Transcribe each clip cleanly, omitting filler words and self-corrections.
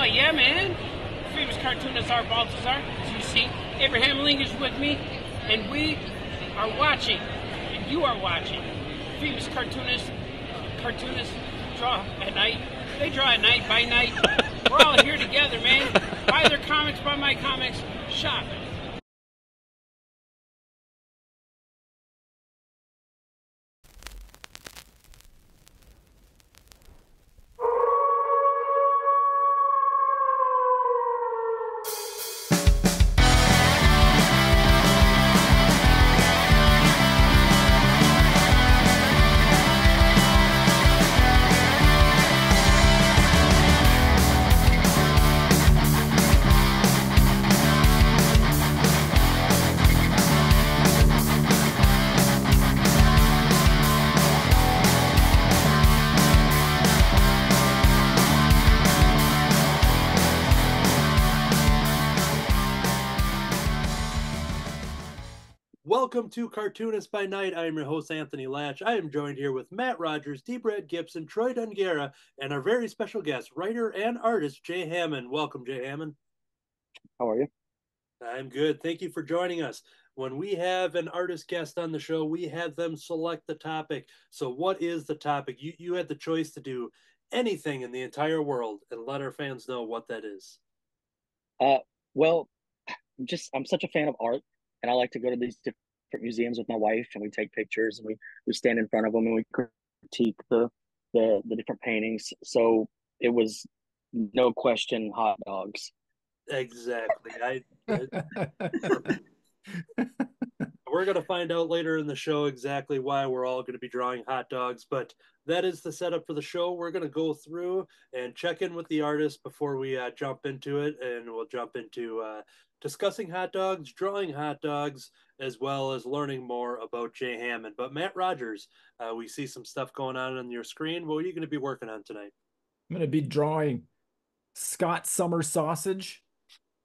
Oh, yeah, man. Famous cartoonist Art Balthazar, as you see. Abraham Lincoln is with me, and we are watching, and you are watching. Famous cartoonists draw at night. They draw at night, by night. We're all here together, man. Buy their comics, buy my comics, shop. Welcome to Cartoonist by Night. I am your host, Anthony Laatsch. I am joined here with Matt Rodgers, Gibson, Troy Dungera, and our very special guest, writer and artist, Jay Hammond. Welcome, Jay Hammond. How are you? I'm good. Thank you for joining us. When we have an artist guest on the show, we have them select the topic. So what is the topic? You had the choice to do anything in the entire world and let our fans know what that is. Well, I'm such a fan of art, and I like to go to these different museums with my wife, and we take pictures, and we stand in front of them, and we critique the different paintings. So it was no question hot dogs. Exactly. We're going to find out later in the show exactly why we're all going to be drawing hot dogs, but that is the setup for the show. We're going to go through and check in with the artist before we jump into it, and we'll jump into discussing hot dogs, drawing hot dogs, as well as learning more about Jay Hammond. But Matt Rodgers, we see some stuff going on your screen. What are you going to be working on tonight? I'm going to be drawing Scott Summer Sausage,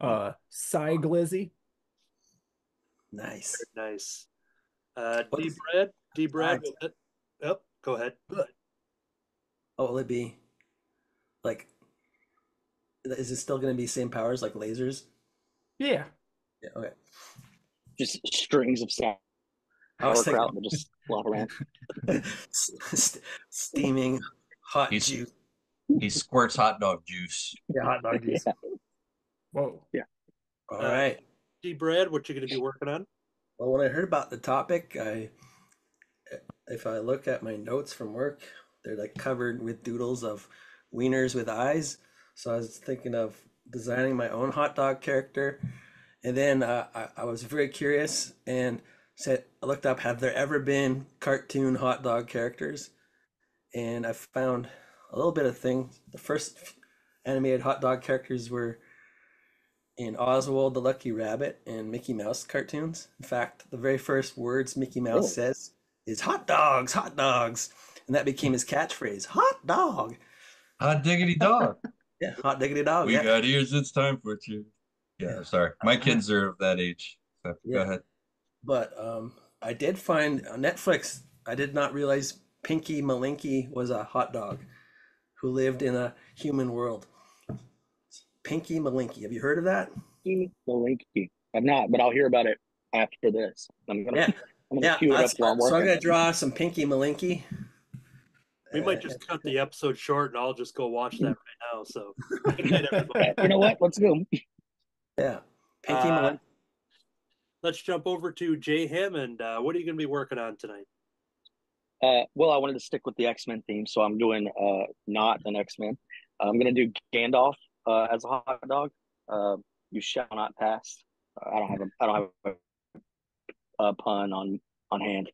Cy Glizzy. Nice. Very nice. D-Bread. Oh, go ahead. Oh, will it be like, is it still going to be same powers like lasers? Yeah. Yeah, okay. Just strings of sound. Sauerkraut that just flop around. Steaming hot juice. He squirts hot dog juice. Yeah, hot dog juice. Yeah. Whoa. Yeah. All right. D-Bread, what you going to be working on? Well, when I heard about the topic, if I look at my notes from work, they're like covered with doodles of wieners with eyes. So I was thinking of designing my own hot dog character. And then I was very curious and I looked up, have there ever been cartoon hot dog characters? And I found a little bit of things. The first animated hot dog characters were in Oswald the Lucky Rabbit and Mickey Mouse cartoons. In fact, the very first words Mickey Mouse says is hot dogs, hot dogs. And that became his catchphrase, hot dog. Hot diggity dog. Yeah, hot diggity dog. We got ears, it's time for it too. Yeah, sorry. My kids are of that age. So go ahead. But I did find on Netflix, I did not realize Pinky Malinky was a hot dog who lived in a human world. Pinky Malinky. Have you heard of that? Pinky Malinky. I've not, but I'll hear about it after this. I'm gonna queue it up while I'm working. So I'm gonna draw some Pinky Malinky. We might just cut the episode short, and I'll just go watch that right now. So, good night, everybody. You know what? Let's go. Yeah, Pinky Malinky. Let's jump over to Jay Hammond. What are you going to be working on tonight? Well, I wanted to stick with the X-Men theme, so I'm doing not an X-Men. I'm going to do Gandalf as a hot dog. You shall not pass. I don't have a pun on hand.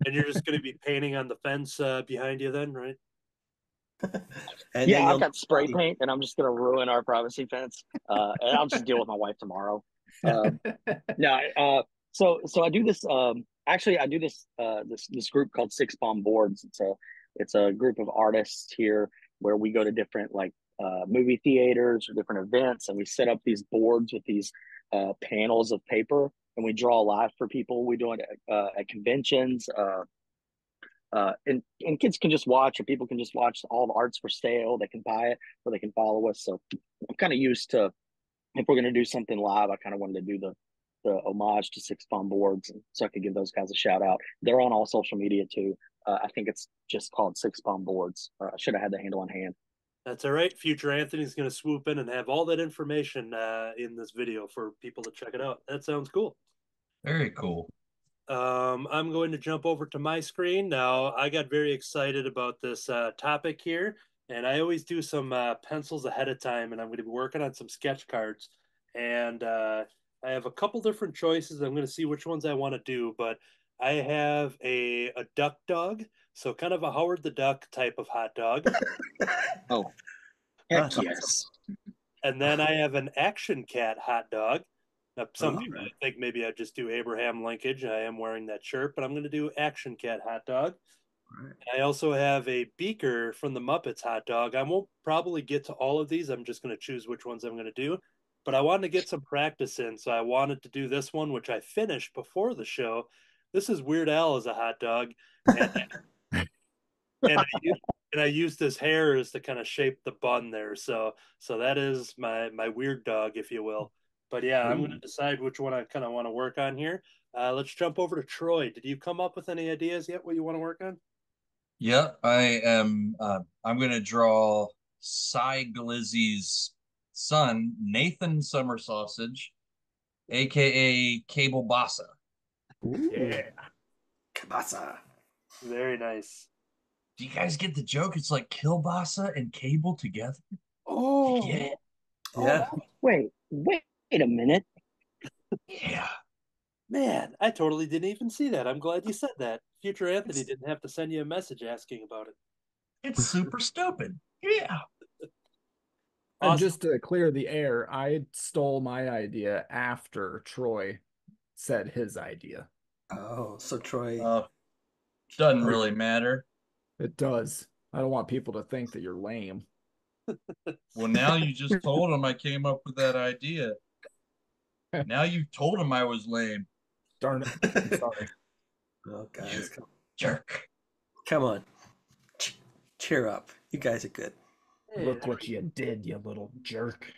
And you're just going to be painting on the fence behind you then, right? Yeah, I've got spray paint, and I'm just going to ruin our privacy fence. And I'll just deal with my wife tomorrow. So I do this. Actually, I do this this group called Six Bomb Boards. It's a group of artists here where we go to different movie theaters or different events, and we set up these boards with these panels of paper, and we draw live for people. We do it at conventions, and kids can just watch, or people can just watch. All the art's for sale. They can buy it, or they can follow us. So I'm kind of used to, if we're going to do something live, I kind of wanted to do the homage to Six Fun Boards, and so I could give those guys a shout out. They're on all social media too. I think it's just called Six Fun Boards. I should have had the handle on hand. That's all right. Future Anthony's going to swoop in and have all that information in this video for people to check it out. That sounds cool. Very cool. I'm going to jump over to my screen now. I got very excited about this topic here, and I always do some pencils ahead of time, and I'm going to be working on some sketch cards. And I have a couple different choices. I'm going to see which ones I want to do, but I have a duck dog, so kind of a Howard the Duck type of hot dog. Oh, heck yes. And then I have an action cat hot dog. Now, some people think maybe I'd just do Abraham linkage. I am wearing that shirt, but I'm going to do action cat hot dog. Right. I also have a beaker from the Muppets hot dog. I won't probably get to all of these. I'm just going to choose which ones I'm going to do. But I wanted to get some practice in, so I wanted to do this one, which I finished before the show. This is Weird Al as a hot dog. And I used his hair as to kind of shape the bun there. So that is my weird dog, if you will. But yeah, I'm going to decide which one I kind of want to work on here. Let's jump over to Troy. Did you come up with any ideas yet what you want to work on? Yeah, I am. I'm going to draw Cy Glizzy's son, Nathan Summer Sausage, aka Cable Bassa. Yeah. Kabasa. Very nice. Do you guys get the joke? It's like Kielbasa and Cable together. Oh, yeah. Yeah. Wait a minute. Yeah. Man, I totally didn't even see that. I'm glad you said that. Future Anthony didn't have to send you a message asking about it. It's super stupid. Yeah. Awesome. And just to clear the air, I stole my idea after Troy said his idea. Oh, so Troy. Doesn't really matter. It does. I don't want people to think that you're lame. Well, now you just told him I came up with that idea. Now you told him I was lame. Darn it. I'm sorry. Oh, guys. Jerk. Come on. Cheer up. You guys are good. Look what you did, you little jerk.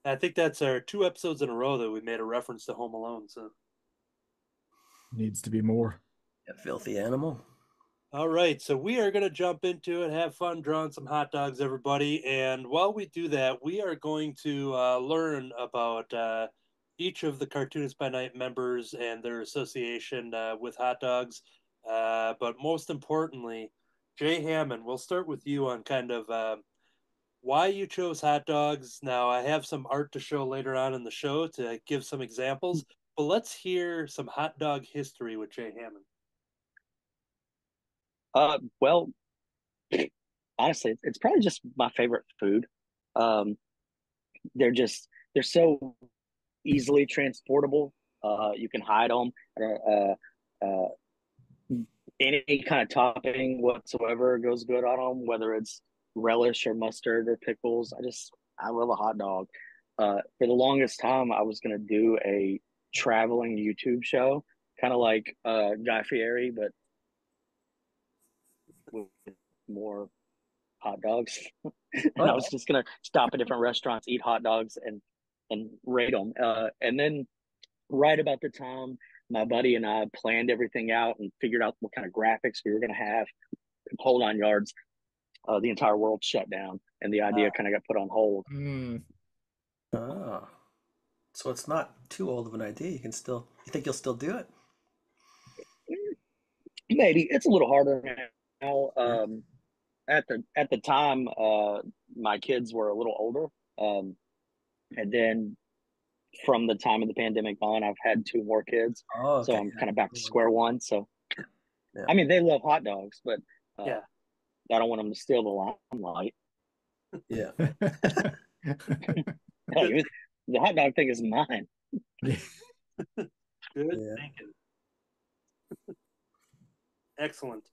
I think that's our 2 episodes in a row that we made a reference to Home Alone. So needs to be more. You filthy animal. All right, so we are going to jump into it, have fun drawing some hot dogs, everybody. And while we do that, we are going to learn about each of the Cartoonist by Night members and their association with hot dogs. But most importantly, Jay Hammond, we'll start with you on kind of why you chose hot dogs. Now, I have some art to show later on in the show to give some examples, but let's hear some hot dog history with Jay Hammond. Well, honestly, it's probably just my favorite food. They're so easily transportable. You can hide them. Any kind of topping whatsoever goes good on them, whether it's relish or mustard or pickles. I love a hot dog. For the longest time, I was going to do a traveling YouTube show, kind of like Guy Fieri, but with more hot dogs. And I was just gonna stop at different restaurants, eat hot dogs, and rate them. And then right about the time my buddy and I planned everything out and figured out what kind of graphics we were gonna have, whole 9 yards, the entire world shut down, and the idea kind of got put on hold. So it's not too old of an idea. You think you'll still do it? Maybe it's a little harder now. At the time, my kids were a little older, and then from the time of the pandemic on, I've had 2 more kids, so I'm kind of back to square one. So, yeah. I mean, they love hot dogs, but I don't want them to steal the limelight. Yeah, the hot dog thing is mine. Good thinking. Excellent.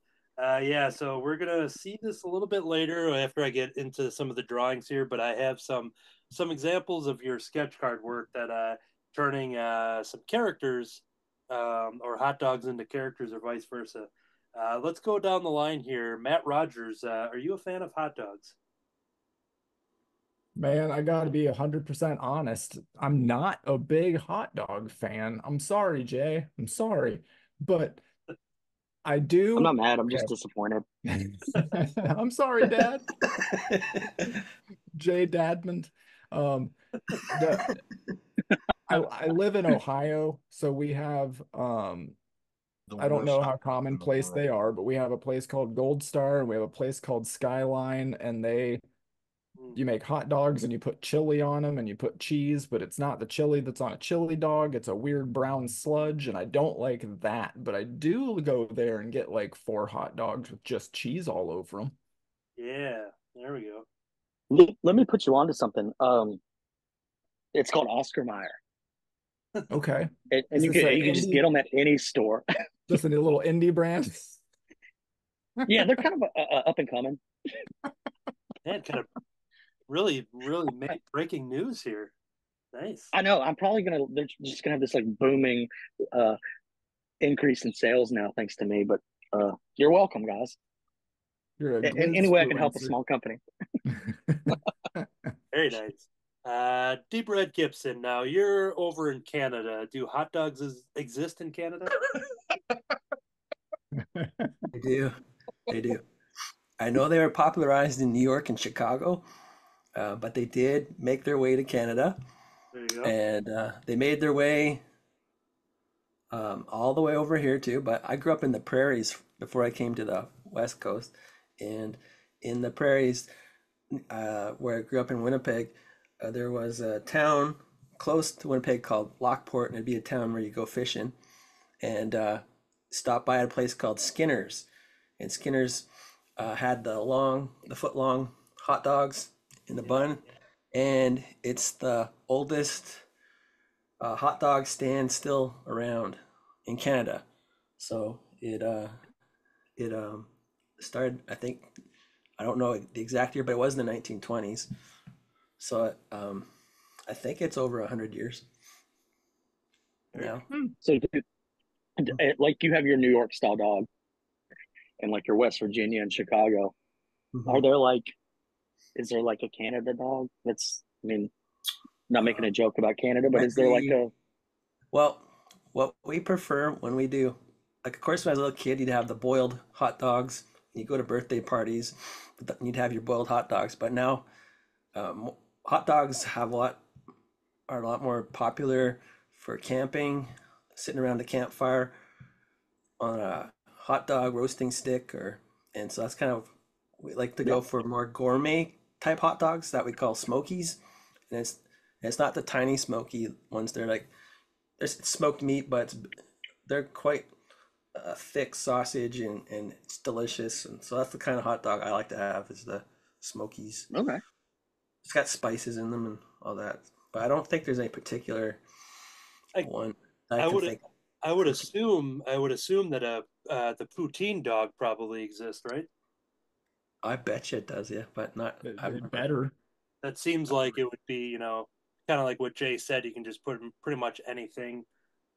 So we're gonna see this a little bit later after I get into some of the drawings here, but I have some examples of your sketch card work that turning some characters or hot dogs into characters or vice versa. Let's go down the line here. Matt Rodgers, are you a fan of hot dogs? Man, I gotta be 100% honest. I'm not a big hot dog fan. I'm sorry, Jay. I'm sorry. But I I'm not do. mad. I'm just Okay. disappointed. I'm sorry, Dad. Jay Dadmond. Um, the I live in Ohio, so we have The I don't worst know how hot dog in the commonplace they world. are, but we have a place called Gold Star and we have a place called Skyline, and you make hot dogs and you put chili on them and you put cheese, but it's not the chili that's on a chili dog. It's a weird brown sludge, and I don't like that. But I do go there and get like 4 hot dogs with just cheese all over them. Yeah, there we go. Let me put you on to something. It's called Oscar Mayer, Okay. and Is you this can a you can just get indie, them at any store. just a little indie brand? Yeah, they're kind of up and coming. Man, kind of really made breaking news here. Nice. I know. They're just gonna have this like booming uh, increase in sales now, thanks to me. But you're welcome, guys. You're a In any way I can help a glizfluencer. small company. Very nice. Deep Red Gibson, now you're over in Canada. Do hot dogs exist in Canada? They do. They do. I know they were popularized in New York and Chicago, but they did make their way to Canada, There you go. and they made their way all the way over here too. But I grew up in the prairies before I came to the West Coast, and in the prairies, where I grew up in Winnipeg, there was a town close to Winnipeg called Lockport, and it'd be a town where you go fishing, and stop by at a place called Skinner's, and Skinner's had the foot long hot dogs in the bun, and it's the oldest hot dog stand still around in Canada. So it started, I think, I don't know the exact year, but it was in the 1920s. So I think it's over 100 years now. So, like you have your New York style dog, and like your West Virginia and Chicago. Are Mhm. there like, is there like a Canada dog? I mean, not making a joke about Canada, but is there like The a? Well, what we prefer when we do, like, of course, when I was a little kid, you'd have the boiled hot dogs. You go to birthday parties, you'd have your boiled hot dogs. But now, um, hot dogs are a lot more popular for camping, sitting around a campfire on a hot dog roasting stick, and so that's kind of, we like to go Yeah. for more gourmet type hot dogs that we call smokies, and it's not the tiny smoky ones. They're like, there's smoked meat, but they're quite thick sausage, and it's delicious. And so that's the kind of hot dog I like to have, is the smokies. Okay. It's got spices in them and all that, but I don't think there's any particular I one I I can would think. I would assume that the poutine dog probably exists, right? I bet you it does, yeah, but not. I've It never. better. That seems like it would be, kind of like what Jay said. You can just put pretty much anything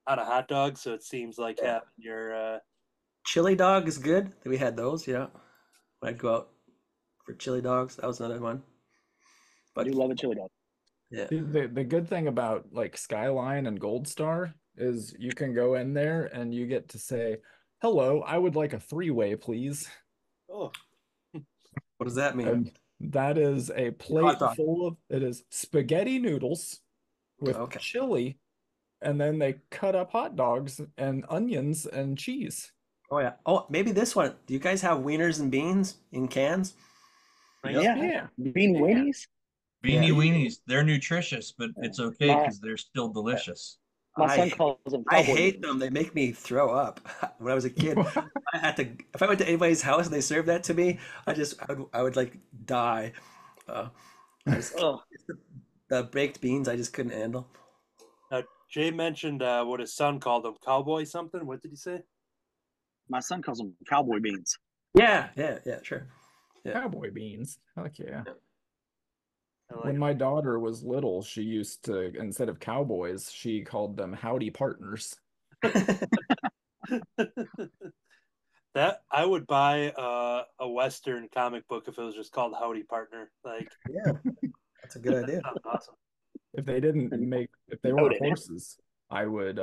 on a hot dog, so it seems like Yeah. having your Chili dog is good. We had those, yeah. When I'd go out for chili dogs, that was another one. I do But love a chili dog. yeah, The good thing about like Skyline and Gold Star is you can go in there and you get to say, "Hello, I would like a three-way, please." oh what does that mean? And that is a Hot plate dog. full of it is spaghetti noodles with Okay. chili, and then they cut up hot dogs and onions and cheese. Oh yeah. Oh, maybe this one. Do you guys have wieners and beans in cans? yep. Yeah. Yeah. Bean Yeah. weenies. Beanie Yeah. weenies, they're nutritious, but it's okay My because they're still delicious. my son I calls them I cowboy hate beans. them. They make me throw up. When I was a kid, I had to. If I went to anybody's house and they served that to me, I would like die. Uh, I just Oh, the baked beans I just couldn't handle. Now Jay mentioned what his son called them, cowboy something. What did he say? my son calls them cowboy beans. Yeah, yeah, yeah, sure. Yeah. Cowboy beans. Heck yeah. I like When it. my daughter was little, she used to, instead of cowboys, she called them howdy partners. That I would buy a Western comic book if it was just called Howdy Partner. Like, Yeah, that's a good that idea. sounds awesome. If they didn't And make, if they weren't noted. horses, I would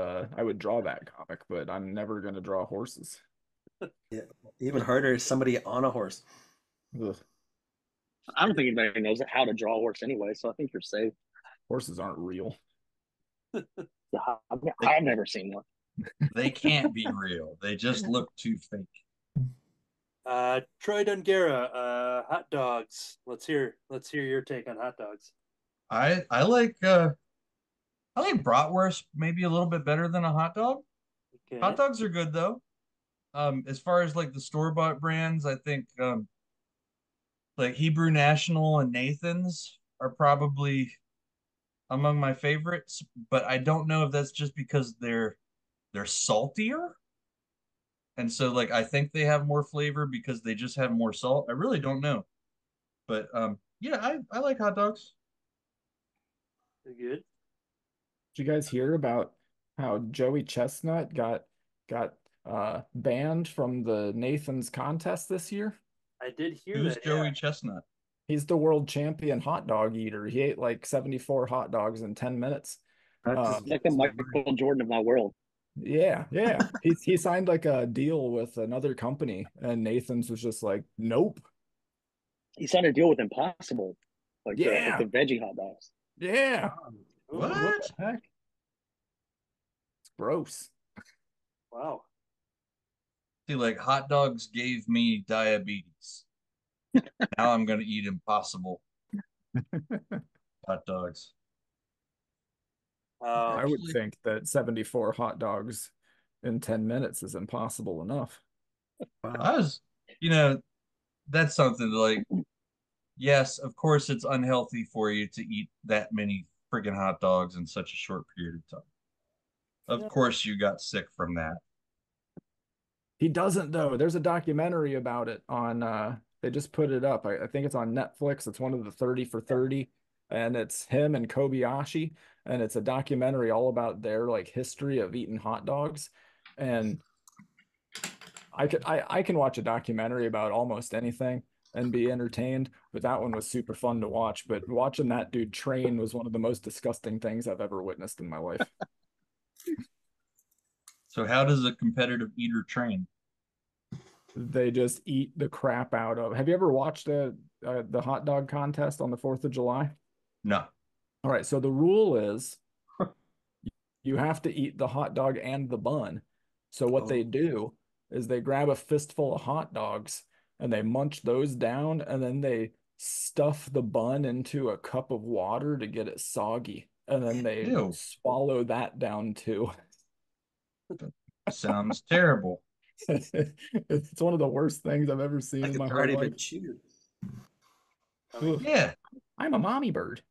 draw that comic, but I'm never gonna draw horses. Yeah, even harder is somebody on a horse. Ugh, I don't think anybody knows how to draw a horse anyway, so I think you're safe. horses aren't real. Yeah, I've never seen one. They can't be real. They just look too fake. Troy Dungara, hot dogs. Let's hear your take on hot dogs. I like bratwurst maybe a little bit better than a hot dog. Okay. Hot dogs are good though. As far as like the store-bought brands, I think like Hebrew National and Nathan's are probably among my favorites, but I don't know if that's just because they're saltier. And so like I think they have more flavor because they just have more salt. I really don't know. But yeah, I like hot dogs. Good. Did you guys hear about how Joey Chestnut got banned from the Nathan's contest this year? I did hear Who's that. Joey Yeah. Chestnut? He's the world champion hot dog eater. He ate like 74 hot dogs in 10 minutes. That's Um, just, He's like the Michael Jordan of my world. yeah. He signed like a deal with another company, and Nathan's was just like, nope. He signed a deal with Impossible, like Yeah, the veggie hot dogs. yeah. Ooh, What What? the heck? It's gross. wow. See, like hot dogs gave me diabetes. Now I'm gonna eat impossible hot dogs. I would Actually, think that 74 hot dogs in 10 minutes is impossible enough. I wow. was, that's something like, yes, of course it's unhealthy for you to eat that many freaking hot dogs in such a short period of time. Of Yeah. course you got sick from that. He doesn't though. There's a documentary about it on they just put it up. I think it's on Netflix. It's one of the 30 for 30, and it's him and Kobayashi, and it's a documentary all about their like history of eating hot dogs. And I can watch a documentary about almost anything and be entertained, but that one was super fun to watch. But watching that dude train was one of the most disgusting things I've ever witnessed in my life. So how does a competitive eater train? They just eat the crap out of. Have you ever watched the hot dog contest on the 4th of July? No. All right, so the rule is you have to eat the hot dog and the bun. So what Oh, they do is they grab a fistful of hot dogs and they munch those down, and then they stuff the bun into a cup of water to get it soggy, and then they Ew. swallow that down too. Sounds terrible. It's one of the worst things I've ever seen like in it's my whole already life. been chewed. Ugh. Yeah. I'm a mommy bird.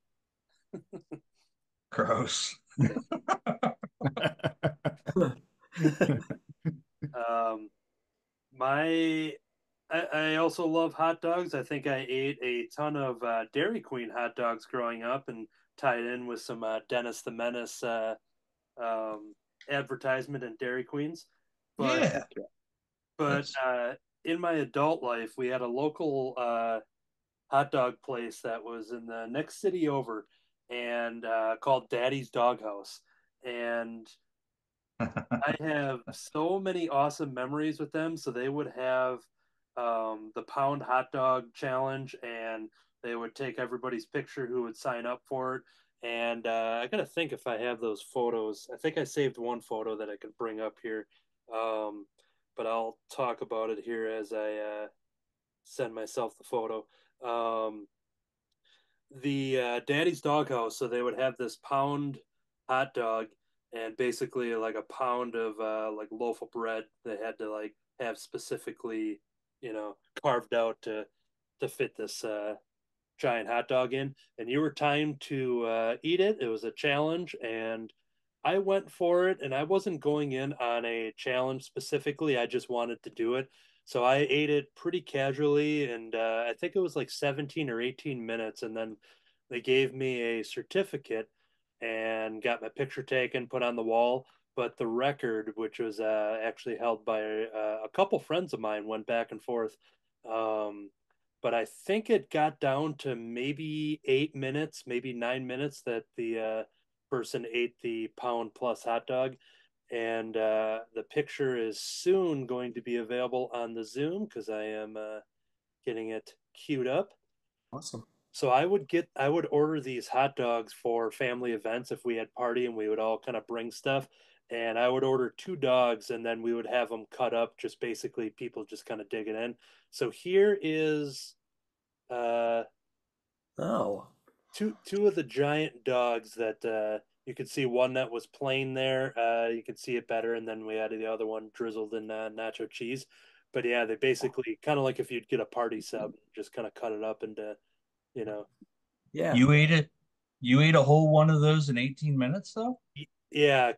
Gross. Um, my I also love hot dogs. I think I ate a ton of Dairy Queen hot dogs growing up, and tied in with some Dennis the Menace um, advertisement in Dairy Queens. But Yeah. but That's in my adult life, we had a local hot dog place that was in the next city over, and called Daddy's Doghouse. And I have so many awesome memories with them. So they would have the pound hot dog challenge, and they would take everybody's picture who would sign up for it. And I gotta think if I have those photos. I think I saved one photo that I could bring up here, um, but I'll talk about it here as I send myself the photo. Um, the Daddy's Doghouse. So they would have this pound hot dog, and basically like a pound of like loaf of bread they had to like have specifically, carved out to fit this giant hot dog in, and you were timed to eat it. It was a challenge, and I went for it, and I wasn't going in on a challenge specifically. I just wanted to do it. So I ate it pretty casually, and I think it was like 17 or 18 minutes. And then they gave me a certificate and got my picture taken, put on the wall. but the record, which was actually held by a couple friends of mine, went back and forth. Um, but I think it got down to maybe 8 minutes, maybe 9 minutes that the person ate the pound plus hot dog. And the picture is soon going to be available on the Zoom because I am getting it queued up. Awesome. So I would order these hot dogs for family events if we had party and we would all kind of bring stuff. And I would order 2 dogs and then we would have them cut up, just basically people just kind of digging in. So here is uh Oh, two of the giant dogs that you could see one that was plain there. You could see it better, and then we added the other one drizzled in nacho cheese. But yeah, they basically kind of like if you'd get a party sub, just kind of cut it up into, you know. yeah. You ate it. You ate a whole one of those in 18 minutes, though? Yeah,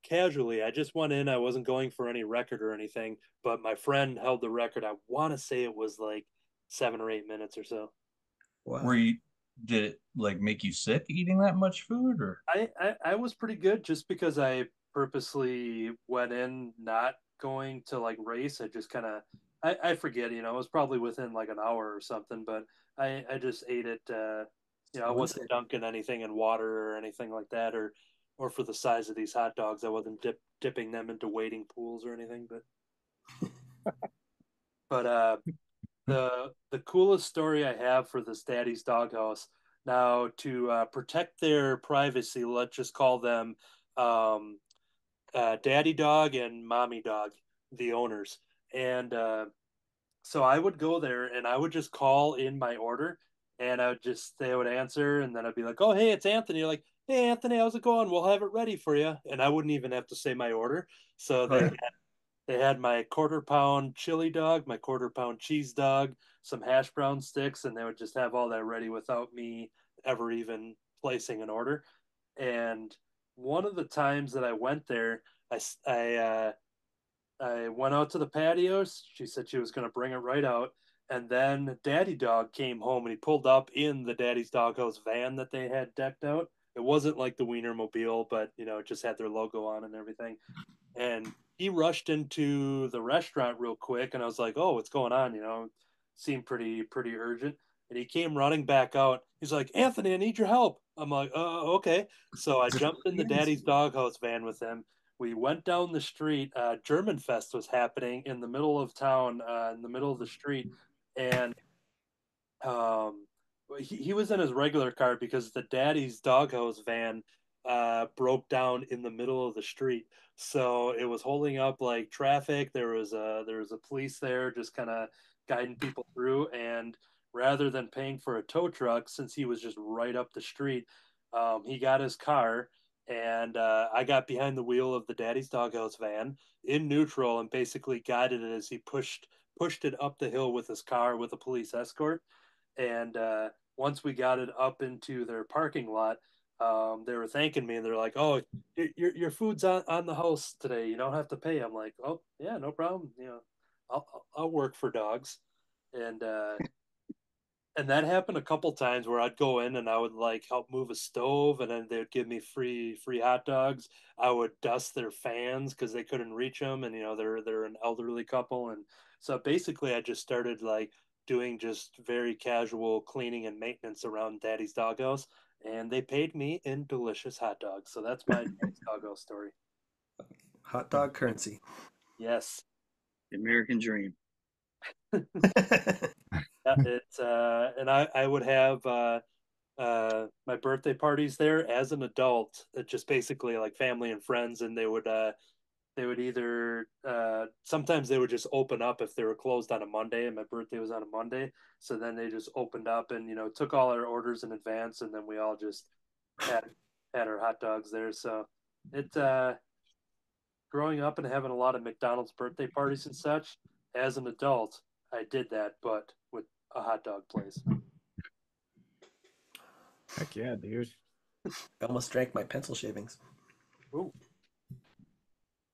casually. I just went in. I wasn't going for any record or anything, but my friend held the record. I want to say it was like 7 or 8 minutes or so. Were Wow. you, did it like make you sick eating that much food or? I was pretty good just because I purposely went in not going to like race. I just kind of I forget, it was probably within like an hour or something, but I just ate it. I Once wasn't dunking anything in water or anything like that, or for the size of these hot dogs, I wasn't dipping them into wading pools or anything. But the coolest story I have for this Daddy's Doghouse. Now, to protect their privacy, let's just call them um, Daddy Dog and Mommy Dog, the owners. And so I would go there and I would just call in my order, and they would answer, and then I'd be like, "Oh, hey, it's Anthony." Like, "Hey, Anthony, how's it going? We'll have it ready for you." And I wouldn't even have to say my order. So Right. they had my quarter-pound chili dog, my quarter-pound cheese dog, some hash brown sticks, and they would just have all that ready without me ever even placing an order. And one of the times that I went there, I went out to the patios. She said she was going to bring it right out. And then Daddy Dog came home and he pulled up in the Daddy's Doghouse van that they had decked out. It wasn't like the Wienermobile, but it just had their logo on and everything. And he rushed into the restaurant real quick, and I was like, "Oh, what's going on?" Seemed pretty urgent. And he came running back out. He's like, "Anthony, I need your help." I'm like, okay." So I jumped in the Daddy's Doghouse van with him. We went down the street. German Fest was happening in the middle of town, in the middle of the street, and um, he was in his regular car because the Daddy's Doghouse van broke down in the middle of the street, so it was holding up like traffic. There was a police there just kind of guiding people through, and rather than paying for a tow truck, since he was just right up the street, he got his car. And I got behind the wheel of the Daddy's Doghouse van in neutral and basically guided it as he pushed it up the hill with his car with a police escort. And once we got it up into their parking lot, they were thanking me and they're like, "Oh, your food's on the house today. You don't have to pay." I'm like, "Oh yeah, no problem. I'll work for dogs." And and that happened a couple times where I'd go in and I would like help move a stove, and then they would give me free hot dogs. I would dust their fans because they couldn't reach them, and they're an elderly couple, and so basically I just started like doing just very casual cleaning and maintenance around Daddy's Doghouse, and they paid me in delicious hot dogs. So that's my Daddy's Doghouse story. Hot dog currency. Yes. The American dream. Yeah, it's and I would have my birthday parties there as an adult, just basically like family and friends, and they would either sometimes they would just open up if they were closed on a Monday, and my birthday was on a Monday, so then they just opened up and took all our orders in advance, and then we all just had had our hot dogs there. So it growing up and having a lot of McDonald's birthday parties and such as an adult, I did that, but with a hot dog place. Heck yeah, dude. I almost drank my pencil shavings. Ooh.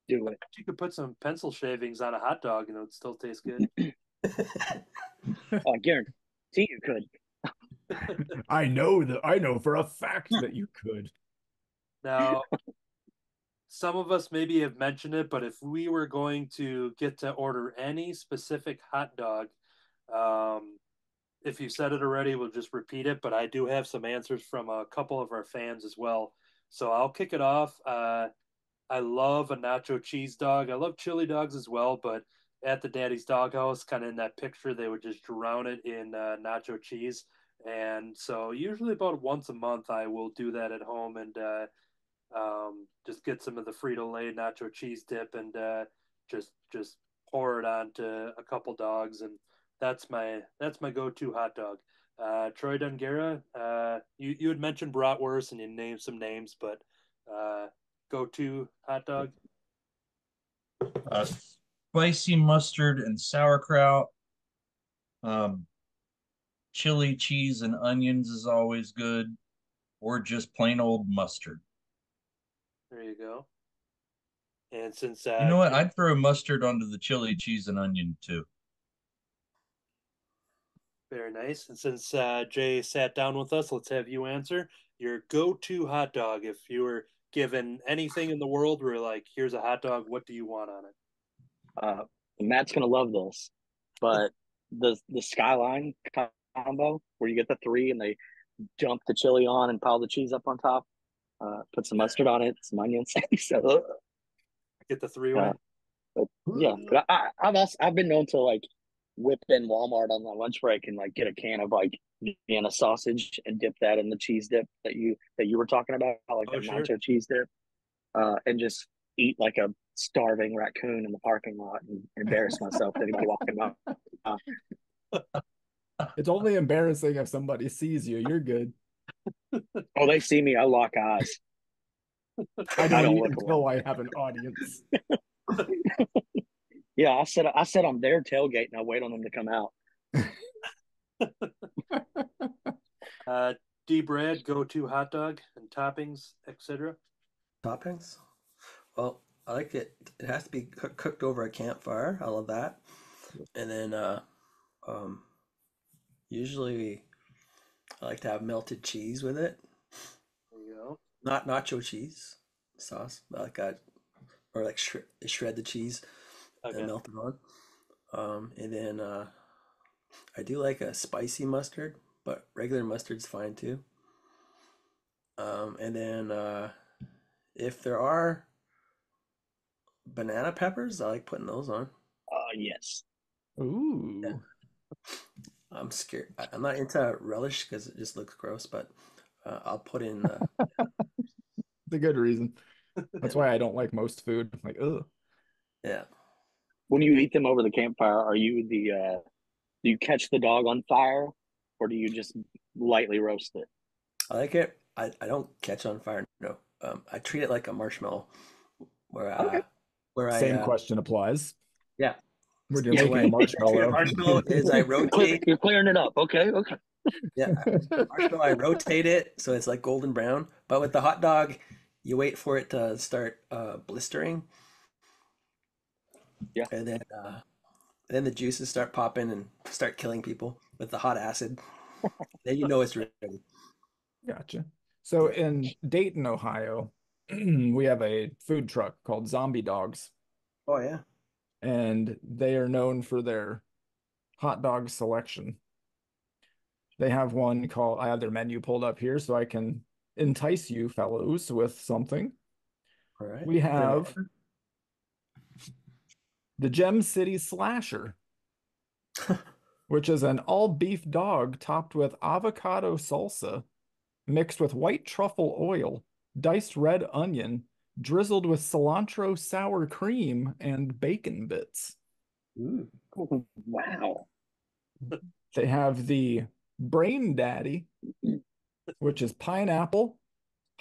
Do it. You could put some pencil shavings on a hot dog and it would still taste good. I guarantee you could. I know for a fact that you could. Now, some of us maybe have mentioned it, but if we were going to get to order any specific hot dog, if you said it already, we'll just repeat it. But I do have some answers from a couple of our fans as well. So I'll kick it off. I love a nacho cheese dog. I love chili dogs as well, but at the Daddy's Doghouse, kind of in that picture, they would just drown it in nacho cheese. And so usually about once a month, I will do that at home and just get some of the Frito-Lay nacho cheese dip and just pour it onto a couple dogs, and that's my go-to hot dog. Troy Dungera, you had mentioned bratwurst and you named some names, but go-to hot dog. Spicy mustard and sauerkraut. Chili, cheese, and onions is always good, or just plain old mustard. There you go. And since you know what, I'd throw mustard onto the chili, cheese, and onion too. Very nice. And since Jay sat down with us, let's have you answer your go-to hot dog. If you were given anything in the world where like, here's a hot dog, what do you want on it? Matt's gonna love this, but the Skyline combo where you get the three and they dump the chili on and pile the cheese up on top, put some mustard on it, some onions. So get the three-way. But yeah, but I've been known to like whip in Walmart on my lunch break and like get a can of like Vienna sausage and dip that in the cheese dip that you were talking about, like the nacho cheese dip, and just eat like a starving raccoon in the parking lot and embarrass myself to anybody walking by. It's only embarrassing if somebody sees you. You're good. Oh, they see me, I lock eyes. I don't even know I have an audience. Yeah, I sit on their tailgate and I wait on them to come out. D. Brad, go-to hot dog and toppings, etc. Toppings? Well, I like it. It has to be cooked over a campfire. I love that. And then usually I like to have melted cheese with it. There you go. Not nacho cheese sauce, but like shred the cheese and melt it on. And then I do like a spicy mustard, but regular mustard's fine too. And then if there are banana peppers, I like putting those on. Yes. Ooh. Yeah. I'm scared. I'm not into relish because it just looks gross, but I'll put in. It's a good reason. That's why I don't like most food. Like, ugh. Yeah. When you eat them over the campfire, are you do you catch the dog on fire, or do you just lightly roast it? I like it. I don't catch on fire. No. I treat it like a marshmallow. Same question applies. Yeah. We're making a marshmallow. Marshmallow is I rotate. You're clearing it up. Okay. Yeah. Marshmallow, I rotate it so it's like golden brown. But with the hot dog, you wait for it to start blistering. Yeah. And then the juices start popping and start killing people with the hot acid. Then you know it's ready. Gotcha. So in Dayton, Ohio, we have a food truck called Zombie Dogs. Oh, yeah. And they are known for their hot dog selection. They have one called, I have their menu pulled up here so I can entice you fellows with something. All right. We have the Gem City Slasher, which is an all-beef dog topped with avocado salsa, mixed with white truffle oil, diced red onion, drizzled with cilantro sour cream, and bacon bits. Ooh. Wow. They have the Brain Daddy, which is pineapple,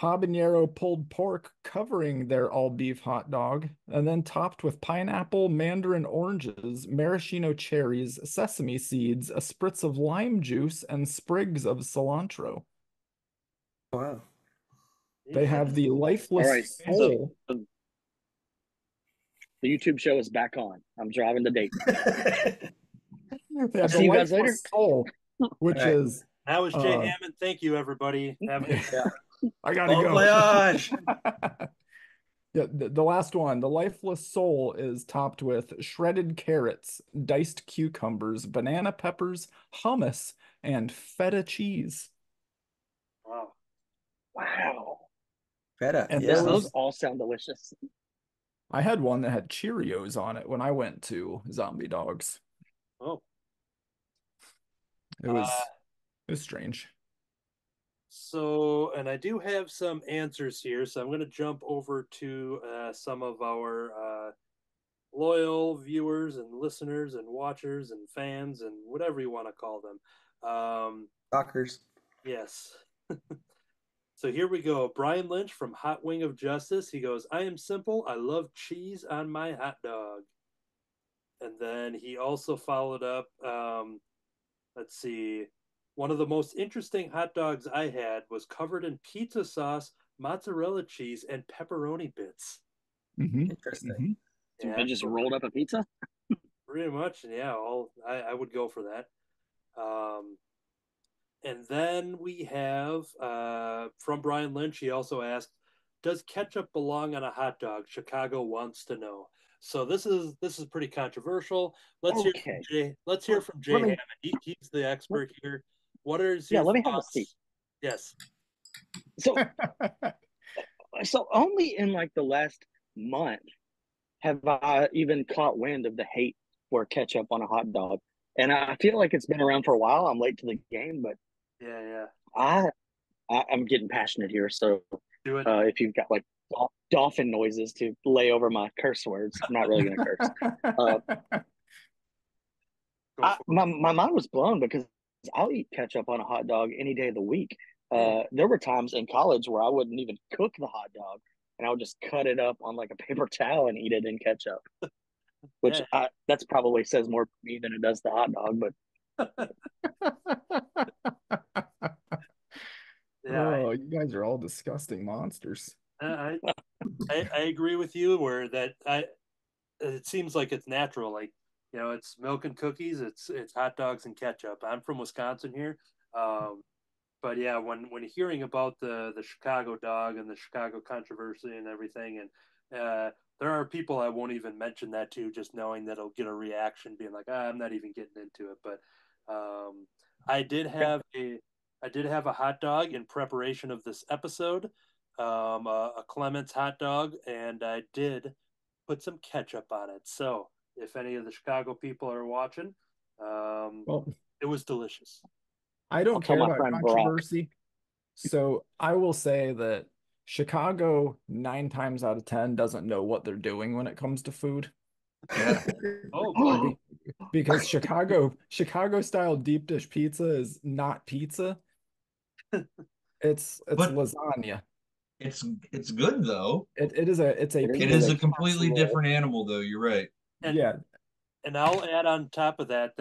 habanero pulled pork covering their all-beef hot dog, and then topped with pineapple, mandarin oranges, maraschino cherries, sesame seeds, a spritz of lime juice, and sprigs of cilantro. Wow. They have the lifeless soul. So the YouTube show is back on. I'm driving to Dayton. They have the lifeless soul, which is... That was Jay Hammond. Thank you, everybody. I gotta go. Voyage. Yeah, the last one, the lifeless soul is topped with shredded carrots, diced cucumbers, banana peppers, hummus, and feta cheese. Wow. Wow. Feta, And Yeah, there yeah. those was, all sound delicious. I had one that had Cheerios on it when I went to Zombie Dogs. Oh. It Uh, was it was strange. So, and I do have some answers here, so I'm going to jump over to some of our loyal viewers and listeners and watchers and fans and whatever you want to call them. Talkers. Yes. So here we go. Brian Lynch from Hot Wing of Justice. He goes, I am simple. I love cheese on my hot dog. And then he also followed up, let's see, one of the most interesting hot dogs I had was covered in pizza sauce, mozzarella cheese, and pepperoni bits. Interesting. So Yeah, they just rolled up a pizza? pretty much. Yeah, I would go for that. And then we have from Brian Lynch. He also asked, "Does ketchup belong on a hot dog?" Chicago wants to know. So this is pretty controversial. Let's hear from Okay. Jay. Let's hear from Jay Let me Hammond. He's the expert here. What are yeah, your let me have a seat. thoughts? Yes. So so only in like the last month have I even caught wind of the hate for ketchup on a hot dog. And I feel like it's been around for a while. I'm late to the game, but Yeah. I, I'm getting passionate here. So Do it. if you've got like dolphin noises to lay over my curse words, I'm not really going to curse. Uh, my mind was blown because I'll eat ketchup on a hot dog any day of the week. There were times in college where I wouldn't even cook the hot dog, and I would just cut it up on like a paper towel and eat it in ketchup. Which Yeah. that's probably says more for me than it does the hot dog. Yeah. Oh, you guys are all disgusting monsters. I, I agree with you where that it seems like it's natural. Like, it's milk and cookies, it's hot dogs and ketchup. I'm from Wisconsin here. But yeah, when hearing about the Chicago dog and the Chicago controversy and everything, and there are people I won't even mention that to, just knowing that it'll get a reaction, being like, I'm not even getting into it. But I did have a hot dog in preparation of this episode, a Clements hot dog, and I did put some ketchup on it. So if any of the Chicago people are watching, Well, it was delicious. I I'll don't tell care my about friend Barack. controversy, so I will say that Chicago 9 times out of 10 doesn't know what they're doing when it comes to food. Yeah. Oh boy. Because Chicago style deep dish pizza is not pizza. It's But lasagna. it's good though. It's a It is It good. is a pizza completely casserole. different animal though, you're right. And Yeah, and I'll add on top of that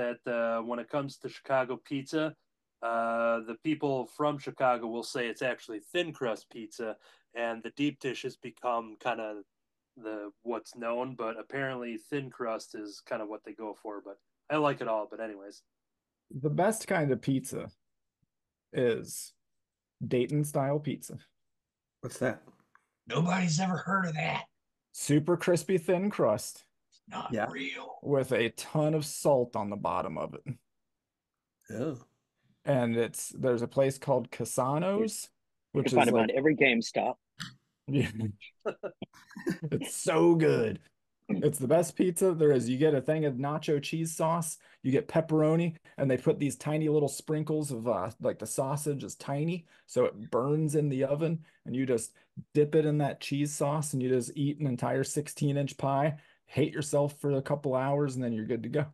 when it comes to Chicago pizza, the people from Chicago will say it's actually thin crust pizza, and the deep dish has become kind of the what's known, but apparently thin crust is kind of what they go for. But I like it all. But anyways, the best kind of pizza is Dayton style pizza. What's that? Nobody's ever heard of that. Super crispy thin crust Not Yeah. real. with a ton of salt on the bottom of it. Oh. And there's a place called You Casano's, can which find is it behind like every GameStop. it's so good. It's the best pizza there is. You get a thing of nacho cheese sauce, you get pepperoni, and they put these tiny little sprinkles of like the sausage is tiny, so it burns in the oven, and you just dip it in that cheese sauce and you just eat an entire 16-inch pie, hate yourself for a couple hours, and then you're good to go.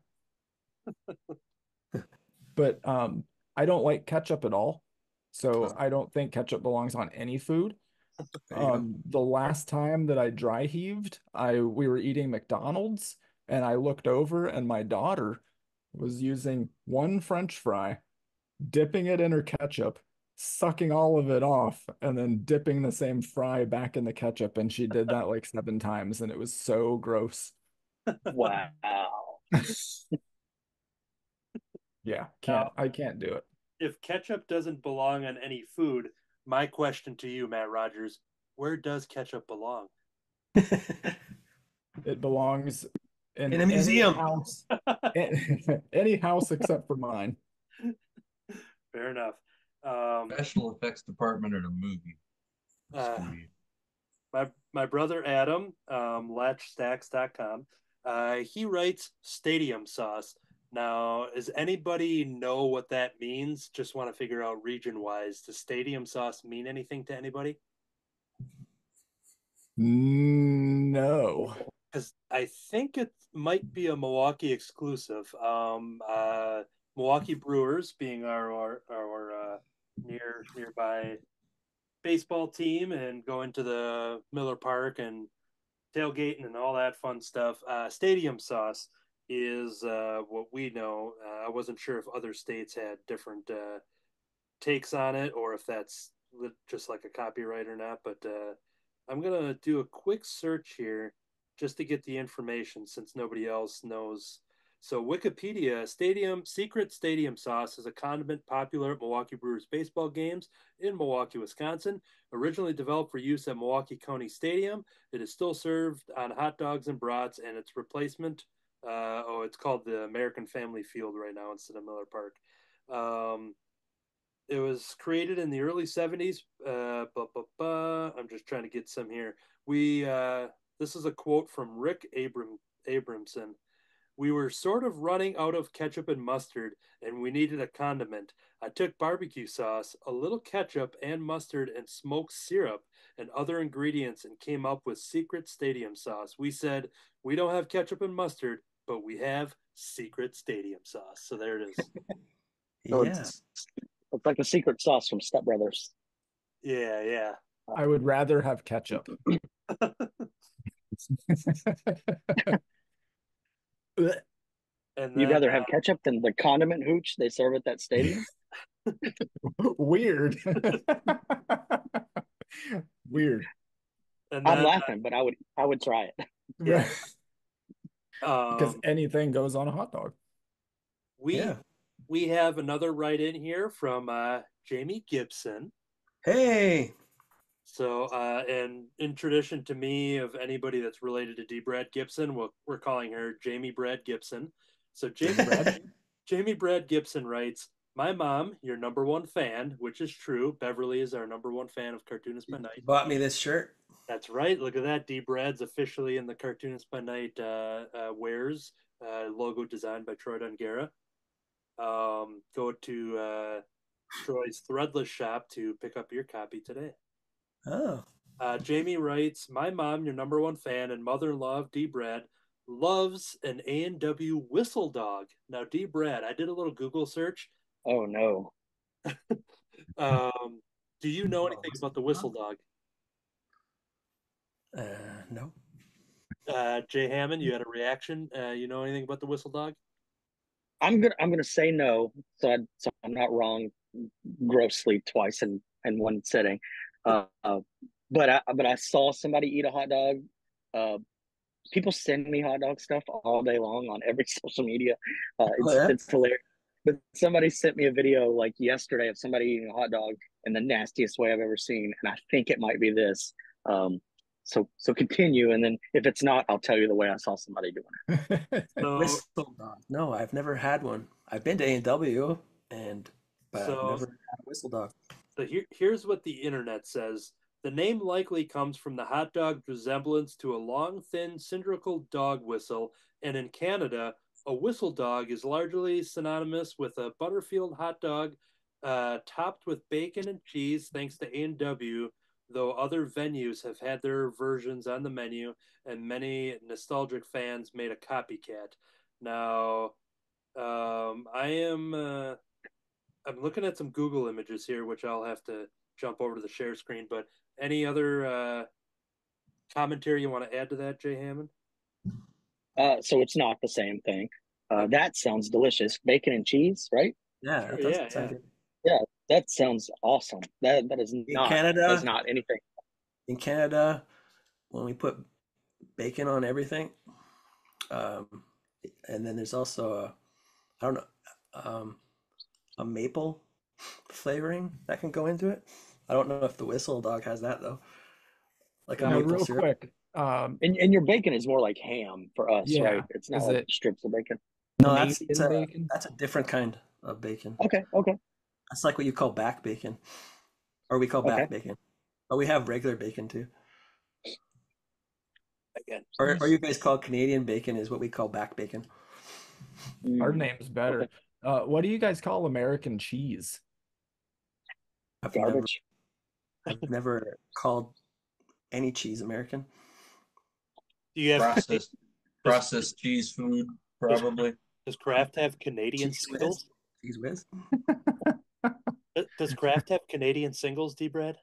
But I don't like ketchup at all, so I don't think ketchup belongs on any food. There you go. The last time that I dry heaved, we were eating McDonald's and I looked over and my daughter was using one French fry, dipping it in her ketchup, sucking all of it off, and then dipping the same fry back in the ketchup. And she did that like 7 times, and it was so gross. Wow. Yeah, now I can't do it. if ketchup doesn't belong on any food, my question to you, Matt Rodgers, where does ketchup belong? It belongs in In a museum. any house, any house except for mine. Fair enough. Special effects department in a movie studio. My brother Adam, LaatschStacks.com, he writes stadium sauce. Now, does anybody know what that means? Just want to figure out region wise. Does stadium sauce mean anything to anybody? No. Because I think it might be a Milwaukee exclusive. Milwaukee Brewers being our nearby baseball team and going to the Miller Park and tailgating and all that fun stuff. Stadium sauce is what we know. I wasn't sure if other states had different takes on it or if that's just like a copyright or not. But I'm gonna do a quick search here just to get the information since nobody else knows. So Wikipedia, secret stadium sauce is a condiment popular at Milwaukee Brewers baseball games in Milwaukee, Wisconsin. Originally developed for use at Milwaukee County Stadium, it is still served on hot dogs and brats, and its replacement, it's called the American Family Field right now instead of Miller Park. It was created in the early 70s. I'm just trying to get some here. This is a quote from Rick Abramson. We were sort of running out of ketchup and mustard, and we needed a condiment. I took barbecue sauce, a little ketchup and mustard, and smoked syrup and other ingredients and came up with secret stadium sauce. We said, we don't have ketchup and mustard, but we have secret stadium sauce. So there it is. So Yeah. it's like the secret sauce from Step Brothers. Yeah. I would rather have ketchup. And You'd rather have ketchup than the condiment hooch they serve at that stadium? Weird. Weird. and I'm then, laughing, but I would try it. Yeah. Because anything goes on a hot dog. We have another write-in here from Jamie Gibson. Hey. So, and in tradition to me of anybody that's related to D. Brad Gibson, we're calling her Jamie Brad Gibson. So Jamie Brad Gibson writes, my mom, your number one fan, which is true. Beverly is our number one fan of Cartoonist by Night. Bought me this shirt. That's right. Look at that. D. Brad's officially in the Cartoonist by Night wears, logo designed by Troy Dungara. Go to Troy's Threadless shop to pick up your copy today. Oh. Jamie writes, my mom, your number one fan and mother-in-law of D. Brad, loves an A&W whistle dog. Now, D. Brad, I did a little Google search. Oh, no. Do you know anything about the whistle dog? No. Jay Hammond, you had a reaction. You know anything about the whistle dog? I'm gonna say no, so I'm not wrong grossly twice in one sitting. But I saw somebody eat a hot dog. People send me hot dog stuff all day long on every social media. It's hilarious. But somebody sent me a video like yesterday of somebody eating a hot dog in the nastiest way I've ever seen, and I think it might be this. So continue, and then if it's not, I'll tell you the way I saw somebody doing it. Whistle dog. No, I've never had one. I've been to A&W, but I've never had a whistle dog. So here's what the internet says. The name likely comes from the hot dog's resemblance to a long, thin, cylindrical dog whistle, and in Canada, a whistle dog is largely synonymous with a Butterfield hot dog topped with bacon and cheese, thanks to A&W, though other venues have had their versions on the menu, and many nostalgic fans made a copycat. Now, I'm looking at some Google images here, which I'll have to jump over to the share screen, but any other commentary you want to add to that, Jay Hammond? So it's not the same thing. That sounds delicious. Bacon and cheese, right? Yeah, Sure, that sounds good. Yeah, that sounds awesome. That is not Canada, that is not anything. In Canada, when we put bacon on everything, and then there's also a maple flavoring that can go into it. I don't know if the whistle dog has that though. Like a maple real syrup. quick, And your bacon is more like ham for us, Yeah. right? It's not Is like it strips of bacon. No, that's Canadian bacon? that's a different kind of bacon. Okay, okay, That's like what you call back bacon, or we call okay. back bacon. But we have regular bacon too. Again, Or you guys call Canadian bacon is what we call back bacon. Our Mm, name's better. okay. What do you guys call American cheese? I've never Garbage. I've never called any cheese American. do you have Processed does, processed cheese food, does, probably. does Kraft have Canadian Cheese whiz. singles? Cheese whiz. Does Kraft have Canadian singles, D Brad?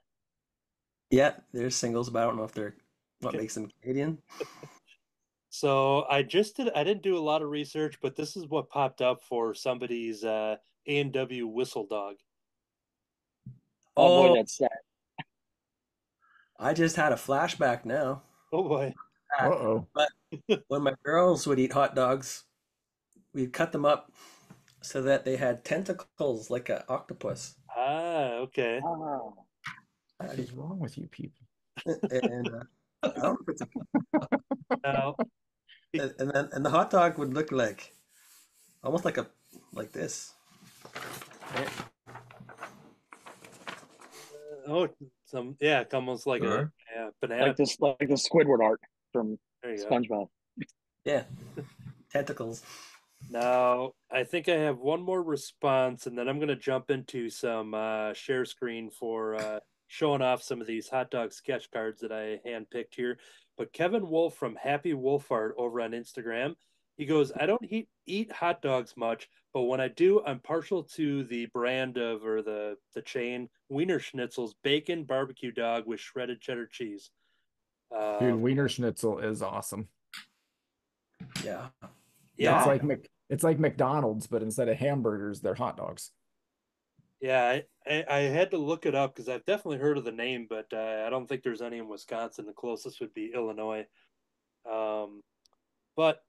Yeah, there's singles, but I don't know if they're what Okay. makes them Canadian. So I didn't do a lot of research, but this is what popped up for somebody's A&W whistle dog. Oh boy, Oh, that's sad. I just had a flashback now. Oh boy. Uh-oh. But when my girls would eat hot dogs, we'd cut them up so that they had tentacles like an octopus. Ah, okay. Ah, What is wrong with you people? And I don't know if it's Now, and the hot dog would look like almost like this. Right? it's almost like Sure. a banana. like the Squidward art from There you go. SpongeBob. Yeah, tentacles. Now, I think I have one more response, and then I'm going to jump into some share screen for showing off some of these hot dog sketch cards that I handpicked here. But Kevin Wolf from Happy Wolfart over on Instagram, he goes, I don't eat hot dogs much, but when I do, I'm partial to the brand of or the chain Wiener Schnitzel's bacon barbecue dog with shredded cheddar cheese. Dude, Um, Wiener Schnitzel is awesome. Yeah. yeah, It's like McDonald's, but instead of hamburgers, they're hot dogs. Yeah, I had to look it up because I've definitely heard of the name, but I don't think there's any in Wisconsin. The closest would be Illinois. Um, but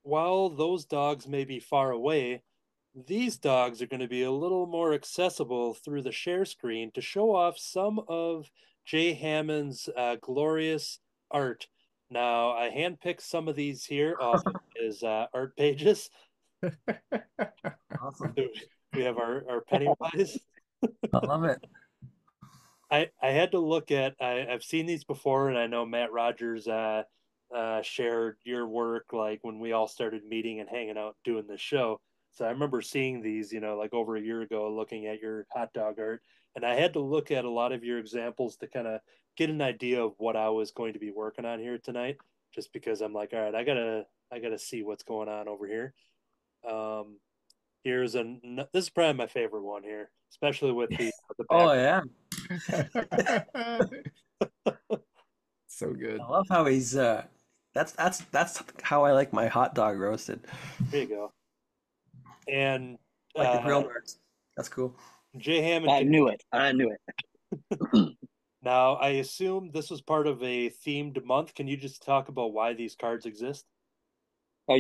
while those dogs may be far away, these dogs are going to be a little more accessible through the share screen to show off some of Jay Hammond's glorious art. Now, I handpicked some of these here off of his art pages. Awesome. We have our Pennywise. I love it. I had to look at I've seen these before, and I know Matt Rodgers shared your work like when we all started meeting and hanging out doing the show. So I remember seeing these, like over a year ago, looking at your hot dog art, and I had to look at a lot of your examples to kind of get an idea of what I was going to be working on here tonight. Just because I'm like, all right, I gotta see what's going on over here. Um, this is probably my favorite one here, especially with the Oh back. yeah. So good. I love how he's that's how I like my hot dog roasted. There you go. And Like the grill marks. That's cool. Jay Hammond. I knew it. I knew it. Now, I assume this was part of a themed month. Can you just talk about why these cards exist? Oh,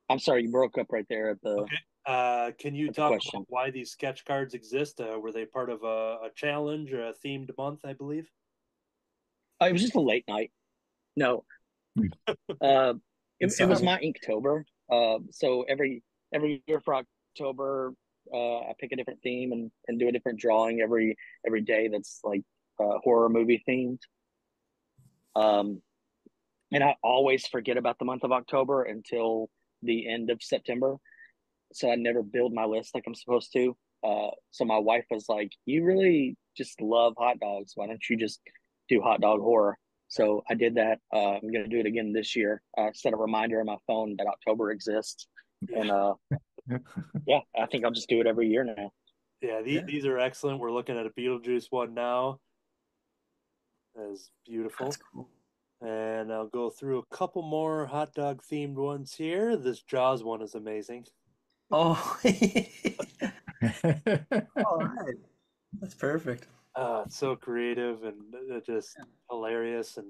I'm sorry, you broke up right there at the Okay. Can you talk question. about why these sketch cards exist? Were they part of a challenge or a themed month, I believe? It was just a late night. No, it was my Inktober. So every year for October, I pick a different theme and do a different drawing every day that's like horror movie themed. And I always forget about the month of October until the end of September. So I never build my list like I'm supposed to. So my wife was like, "You really just love hot dogs. Why don't you just do hot dog horror?" So I did that. I'm gonna do it again this year. Set a reminder on my phone that October exists, and yeah, I think I'll just do it every year now. Yeah, Yeah. these are excellent. We're looking at a Beetlejuice one now. That is beautiful. That's cool. And I'll go through a couple more hot dog themed ones here. This Jaws one is amazing. Oh, all right. That's perfect. It's so creative and just hilarious, and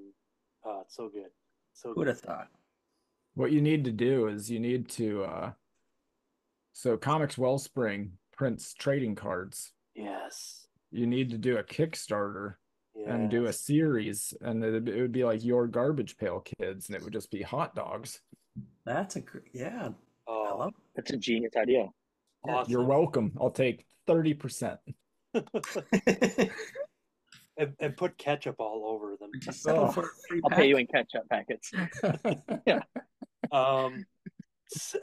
it's so good. So Who would good. have thought? What you need to do is you need to so Comics Wellspring prints trading cards. Yes. You need to do a Kickstarter and do a series, and it would be like Your Garbage Pail Kids, and it would just be hot dogs. That's a great, yeah. I Oh, love That's a genius idea. awesome. You're welcome. I'll take 30%. it. And put ketchup all over them. Just settle Oh. for a free I'll pack. pay you in ketchup packets.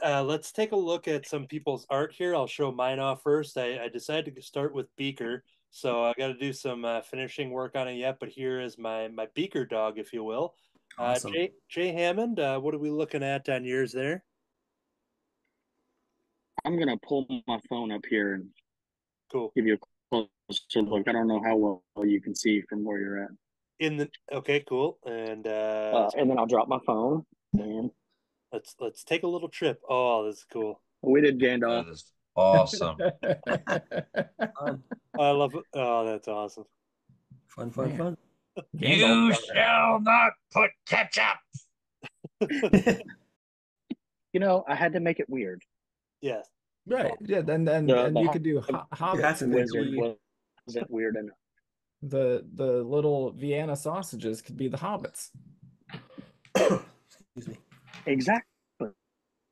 Let's take a look at some people's art here. I'll show mine off first. I decided to start with Beaker, so I got to do some finishing work on it yet. But here is my Beaker dog, if you will. Awesome. Jay Hammond, what are we looking at on yours there? I'm gonna pull my phone up here and Cool. give you a closer look. I don't know how well you can see from where you're at. Okay, cool. And And then I'll drop my phone. And let's take a little trip. Oh, this is cool. we did Gandalf. That is awesome. Fun, I love it. Oh, that's awesome. fun. You shall not put ketchup. You know, I had to make it weird. Yes. Right. Yeah. Then The you could do That's hobbits. a Could Wizard be wasn't weird enough. the little Vienna sausages could be the hobbits, Excuse me. Exactly.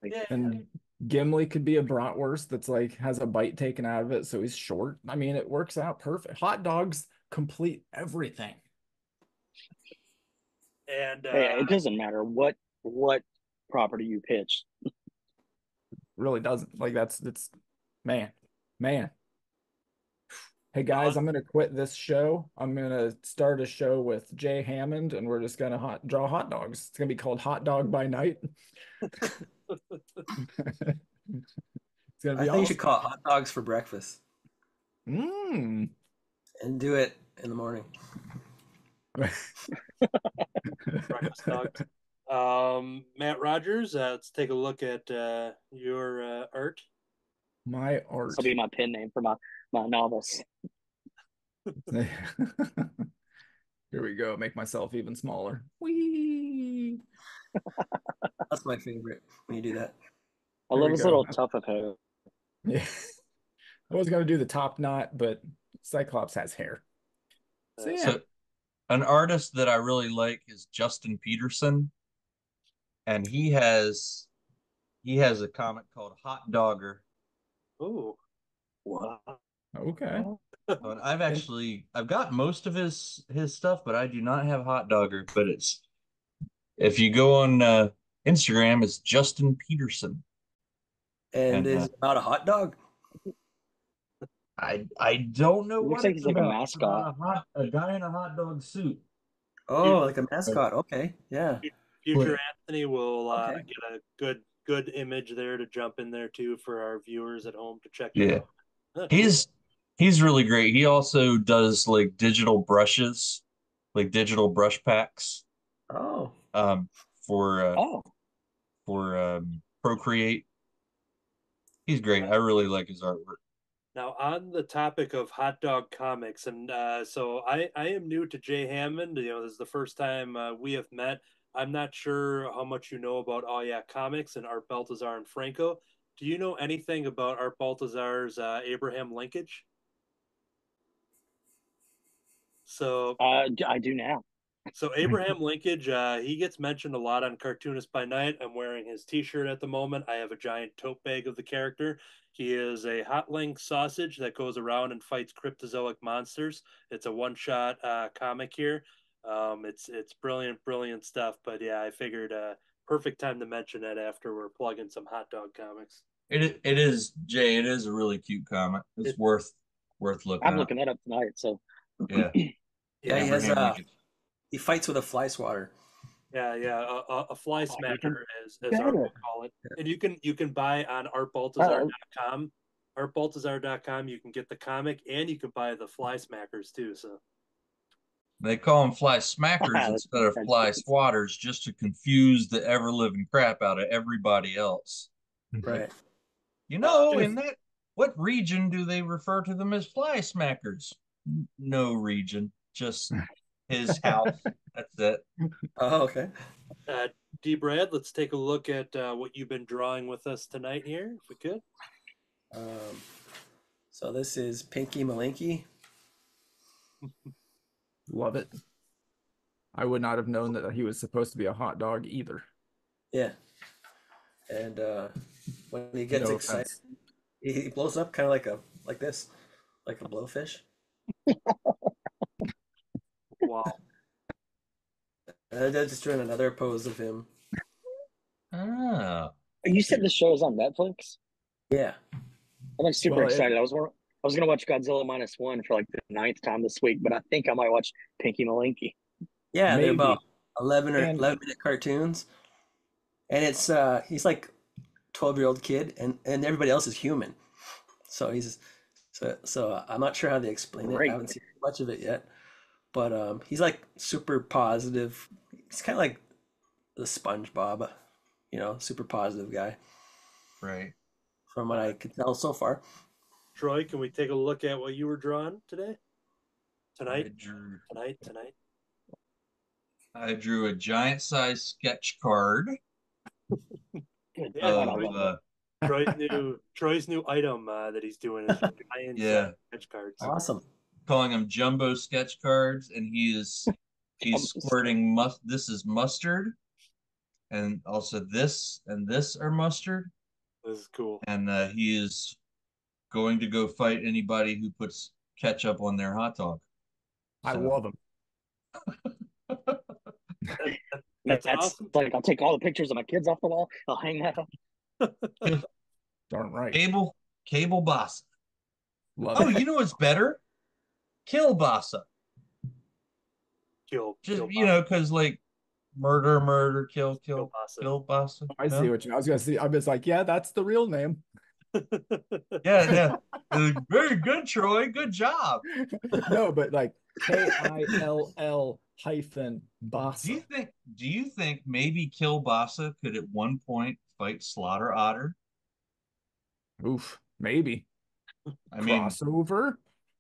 Yeah. and Gimli could be a bratwurst that's like has a bite taken out of it, so he's short. I mean, it works out perfect. Hot dogs complete everything. And Hey, it doesn't matter what property you pitch. Really doesn't. Like it's man. Hey guys, I'm gonna quit this show. I'm gonna start a show with Jay Hammond, and we're just gonna draw hot dogs. It's gonna be called Hot Dog by Night. It's gonna I be think you should awesome. call it hot dogs for breakfast Mm. and do it in the morning. breakfast dogs. Matt Rodgers, let's take a look at your art. My art. This will be my pen name for my novels. Here we go. Make myself even smaller. Whee! That's my favorite when you do that. I There love we his go. little tuft of hair. Yeah. I was gonna do the top knot, but Cyclops has hair. So yeah. So, an artist that I really like is Justin Peterson, and he has a comic called Hot Dogger. Oh, Wow. Okay. And I've got most of his stuff, but I do not have Hot Dogger. But if you go on Instagram, it's Justin Peterson. And is it about a hot dog? I don't know Looks what like it's he's like a about. It's mascot. about a guy in a hot dog suit. Oh, like a mascot. Okay, yeah. future But- Anthony will Okay. get a good image there to jump in there too for our viewers at home to check. Yeah. Out. He's really great. He also does like digital brushes, like digital brush packs, Oh, for Procreate. He's great. I really like his artwork. Now, on the topic of hot dog comics, and so I am new to Jay Hammond. You know, this is the first time we have met. I'm not sure how much you know about Oh Yeah Comics and Art Baltazar and Franco. Do you know anything about Art Baltazar's Abraham linkage? So I do now. So Abraham Linkage, he gets mentioned a lot on Cartoonist by Night. I'm wearing his T-shirt at the moment. I have a giant tote bag of the character. He is a hot link sausage that goes around and fights cryptozoic monsters. It's a one-shot comic here. It's brilliant stuff. But yeah, I figured perfect time to mention it after we're plugging some hot dog comics. It is, Jay. It is a really cute comic. It's worth looking I'm at. looking that up tonight. So Yeah. yeah. He has Abraham Lincoln. he fights with a fly swatter. Yeah, a fly smacker, as better. Art will call it. And you can buy on artbaltazar.com. Artbaltazar.com, you can get the comic and you can buy the fly smackers too. So They call them fly smackers instead of fly swatters, just to confuse the ever living crap out of everybody else. Right. You know, in that, what region do they refer to them as fly smackers? No region, just his house. That's it. Oh, okay. D. Brad, let's take a look at what you've been drawing with us tonight here, if we could. So this is Pinky Malinky. Love it. I would not have known that he was supposed to be a hot dog either. Yeah. And when he gets No excited, offense. he blows up kind of like this, like a blowfish. Wow. And I'm just doing another pose of him. Oh. You said the show is on Netflix? Yeah. I'm like super Well, excited. I was gonna watch Godzilla -1 for like the 9th time this week, but I think I might watch Pinky Malinky. Yeah, they're Maybe. about 11 or And 11-minute cartoons. And it's he's like 12-year-old kid and everybody else is human. So I'm not sure how they explain it. I Great. haven't seen much of it yet. But he's like super positive. He's kind of like the SpongeBob, super positive guy Right. from what I could tell so far. Troy, can we take a look at what you were drawing today? I Tonight. drew a giant size sketch card Good Yeah, God, I of love Troy's new item that he's doing is giant Yeah. sketch cards. Awesome. calling them jumbo sketch cards, and he's squirting this is mustard, and also this and this are mustard, This is cool. and he is going to go fight anybody who puts ketchup on their hot dog. I So- love him. That's awesome. like I'll take all the pictures of my kids off the wall. I'll hang that up. Darn right. Cable Bossa. Love Oh, it. you know what's better? Kill Bossa. Kill Because like murder, kill Bossa. Bossa. I see what you. I was gonna see. I was like, yeah, that's the real name. Yeah. Very good, Troy. Good job. No, but like KILL hyphen Do Bossa. you think maybe Kill Bossa could at one point fight Slaughter Otter? Oof, maybe I mean, crossover.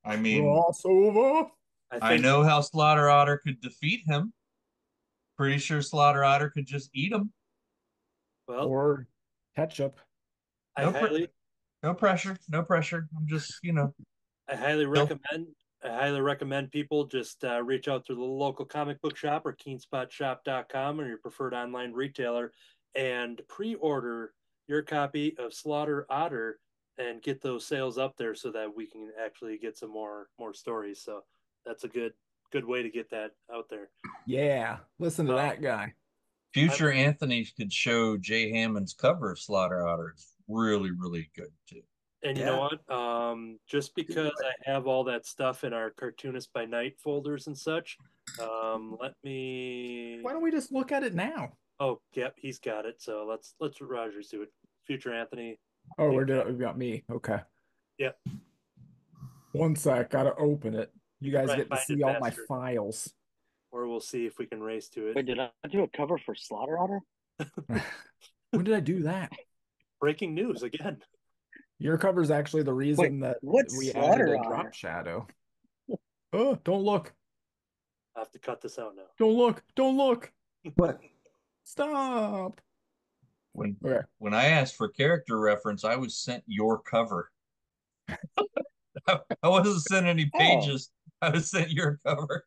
I mean, Crossover. I know how Slaughter Otter could defeat him. Pretty sure Slaughter Otter could just eat him. Well, Or ketchup. No pressure. I'm just, I highly recommend people just reach out to the local comic book shop or keenspotshop.com or your preferred online retailer and pre-order your copy of Slaughter Otter and get those sales up there so that we can actually get some more stories. So that's a good way to get that out there. Yeah, listen to that guy. Future Anthony could show Jay Hammond's cover of Slaughter Otter. It's really, really good too. And you know what? Just because I have all that stuff in our Cartoonist by Night folders and such, let me. Why don't we just look at it now? Oh, yep, he's got it. So let's Rogers do it. Future Anthony. Oh, we've got me. Okay. Yep. One sec, gotta open it. You guys Right, get to find see it all my faster. files. Or we'll see if we can race to it. Wait, did I do a cover for Slaughter Otter? When did I do that? Breaking news again. Your cover's actually the reason that what's we Slaughter added a Otter? drop shadow. Oh, don't look. I have to cut this out now. Don't look. Don't look. What? Stop. When Okay. when I asked for character reference, I was sent your cover. I wasn't sent any pages. I was sent your cover.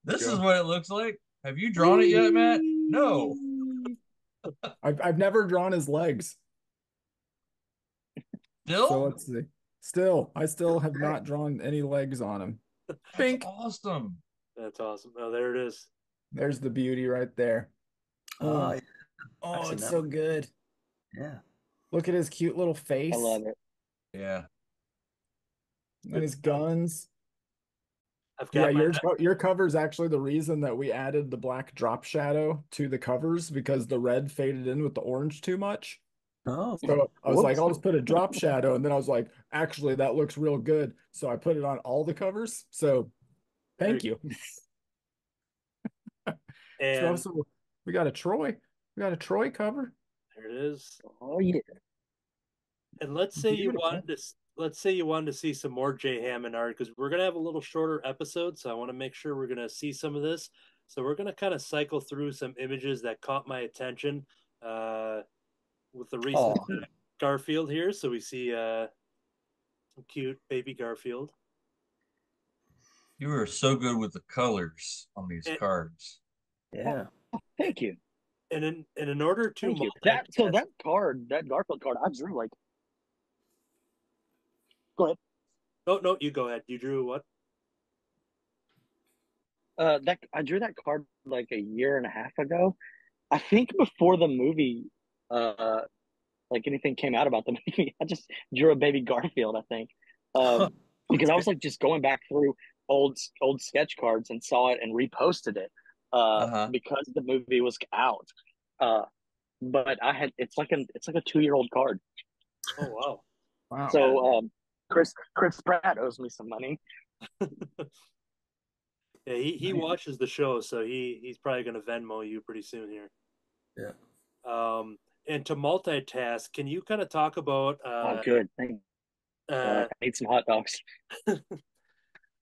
This is what it looks like. Have you drawn it yet, Matt? No. I've never drawn his legs. Still? So let's see. I still have not drawn any legs on him. Bink. Awesome. That's awesome. Oh, there it is. There's the beauty right there. Oh, yeah. Oh, seen it's that so one. good. Yeah. Look at his cute little face I love it. Yeah. and his guns. I've got Your cover's actually the reason that we added the black drop shadow to the covers because the red faded in with the orange too much. Oh. So I was like, Whoops. I'll just put a drop shadow, and then I was like, actually, that looks real good. So I put it on all the covers. So thank you. And So we got a Troy. We got a Troy cover. there it is. Oh yeah. And let's say Beautiful. you wanted to see some more Jay Hammond art because we're gonna have a little shorter episode, so I want to make sure we're gonna see some of this. So we're gonna kind of cycle through some images that caught my attention with the recent Garfield here. So we see some cute baby Garfield. You were so good with the colors on these And, cards. Yeah. Thank you. and in order to Thank you. multitask, That card, that Garfield card, I drew like. Go ahead. no, you go ahead. You drew what? That I drew that card like a year and a half ago. I think before the movie, like anything came out about the movie, I just drew a baby Garfield. I think, because I was like just going back through old sketch cards and saw it and reposted it, Uh-huh. because the movie was out. Uh, but it's like a 2-year-old card. Oh wow. Wow. So Chris Pratt owes me some money. Yeah, he watches the show, so he's probably going to Venmo you pretty soon here. Yeah. And to multitask, can you kind of talk about Oh, good. Thank God. I ate some hot dogs.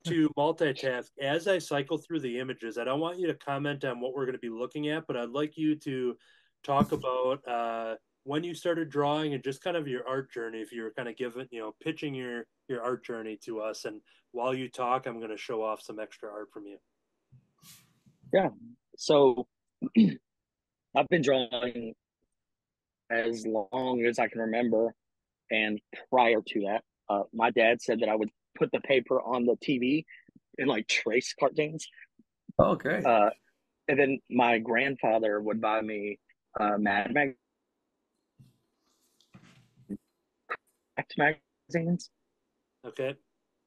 to multitask as I cycle through the images? I don't want you to comment on what we're going to be looking at, but I'd like you to talk about when you started drawing and just kind of your art journey. If you were kind of pitching your art journey to us, and while you talk, I'm going to show off some extra art from you. Yeah. So I've been drawing as long as I can remember, and prior to that, my dad said that I would put the paper on the TV and like trace cartoons. Oh, great. And then my grandfather would buy me Mad magazines. Okay,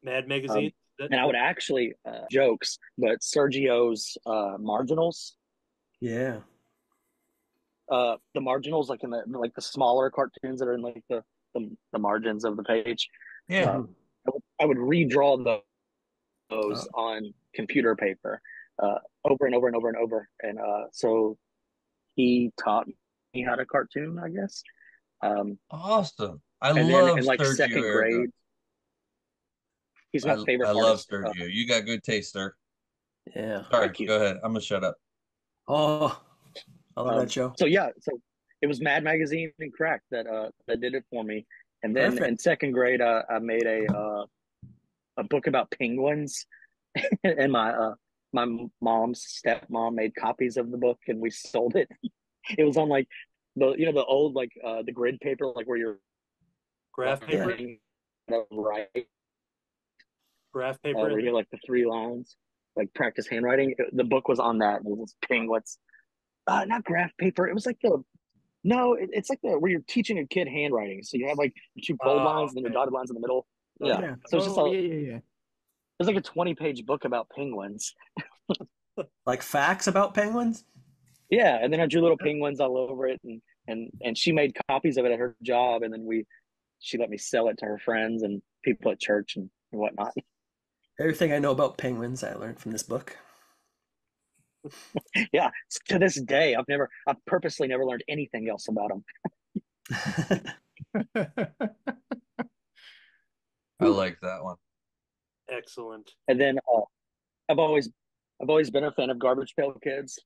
Mad Magazine. And I would actually jokes, but Sergio's marginals. Yeah. The marginals, like in the smaller cartoons that are in like the margins of the page. Yeah. I would redraw those on computer paper over and over and over and over. And so he taught me how to cartoon, I guess. Awesome. I And then love in like Sergio second grade, he's my favorite I love artist. Sergio. You got good taste, sir. Yeah. Sorry, Thank you. go ahead. I'm gonna shut up. Oh, I love that show. So yeah, so it was Mad Magazine and Crack that did it for me. And then Perfect. in second grade, I made a book about penguins, and my mom's stepmom made copies of the book, and we sold it. It was on like the old like the grid paper, like where you're graph paper. right, Graph paper. where you get like the 3 lines, like practice handwriting. The book was on that. And it was penguins. Not graph paper. It was like it's like where you're teaching a kid handwriting. So you have like 2 bold lines and then your dotted lines in the middle. Yeah. Yeah. So it's just yeah. it's like a 20-page book about penguins. Like facts about penguins? Yeah, and then I drew little penguins all over it, and she made copies of it at her job, and then she let me sell it to her friends and people at church and whatnot. Everything I know about penguins I learned from this book. Yeah, to this day, I've purposely never learned anything else about them. I like that one. Excellent. And then I've always been a fan of Garbage Pail Kids.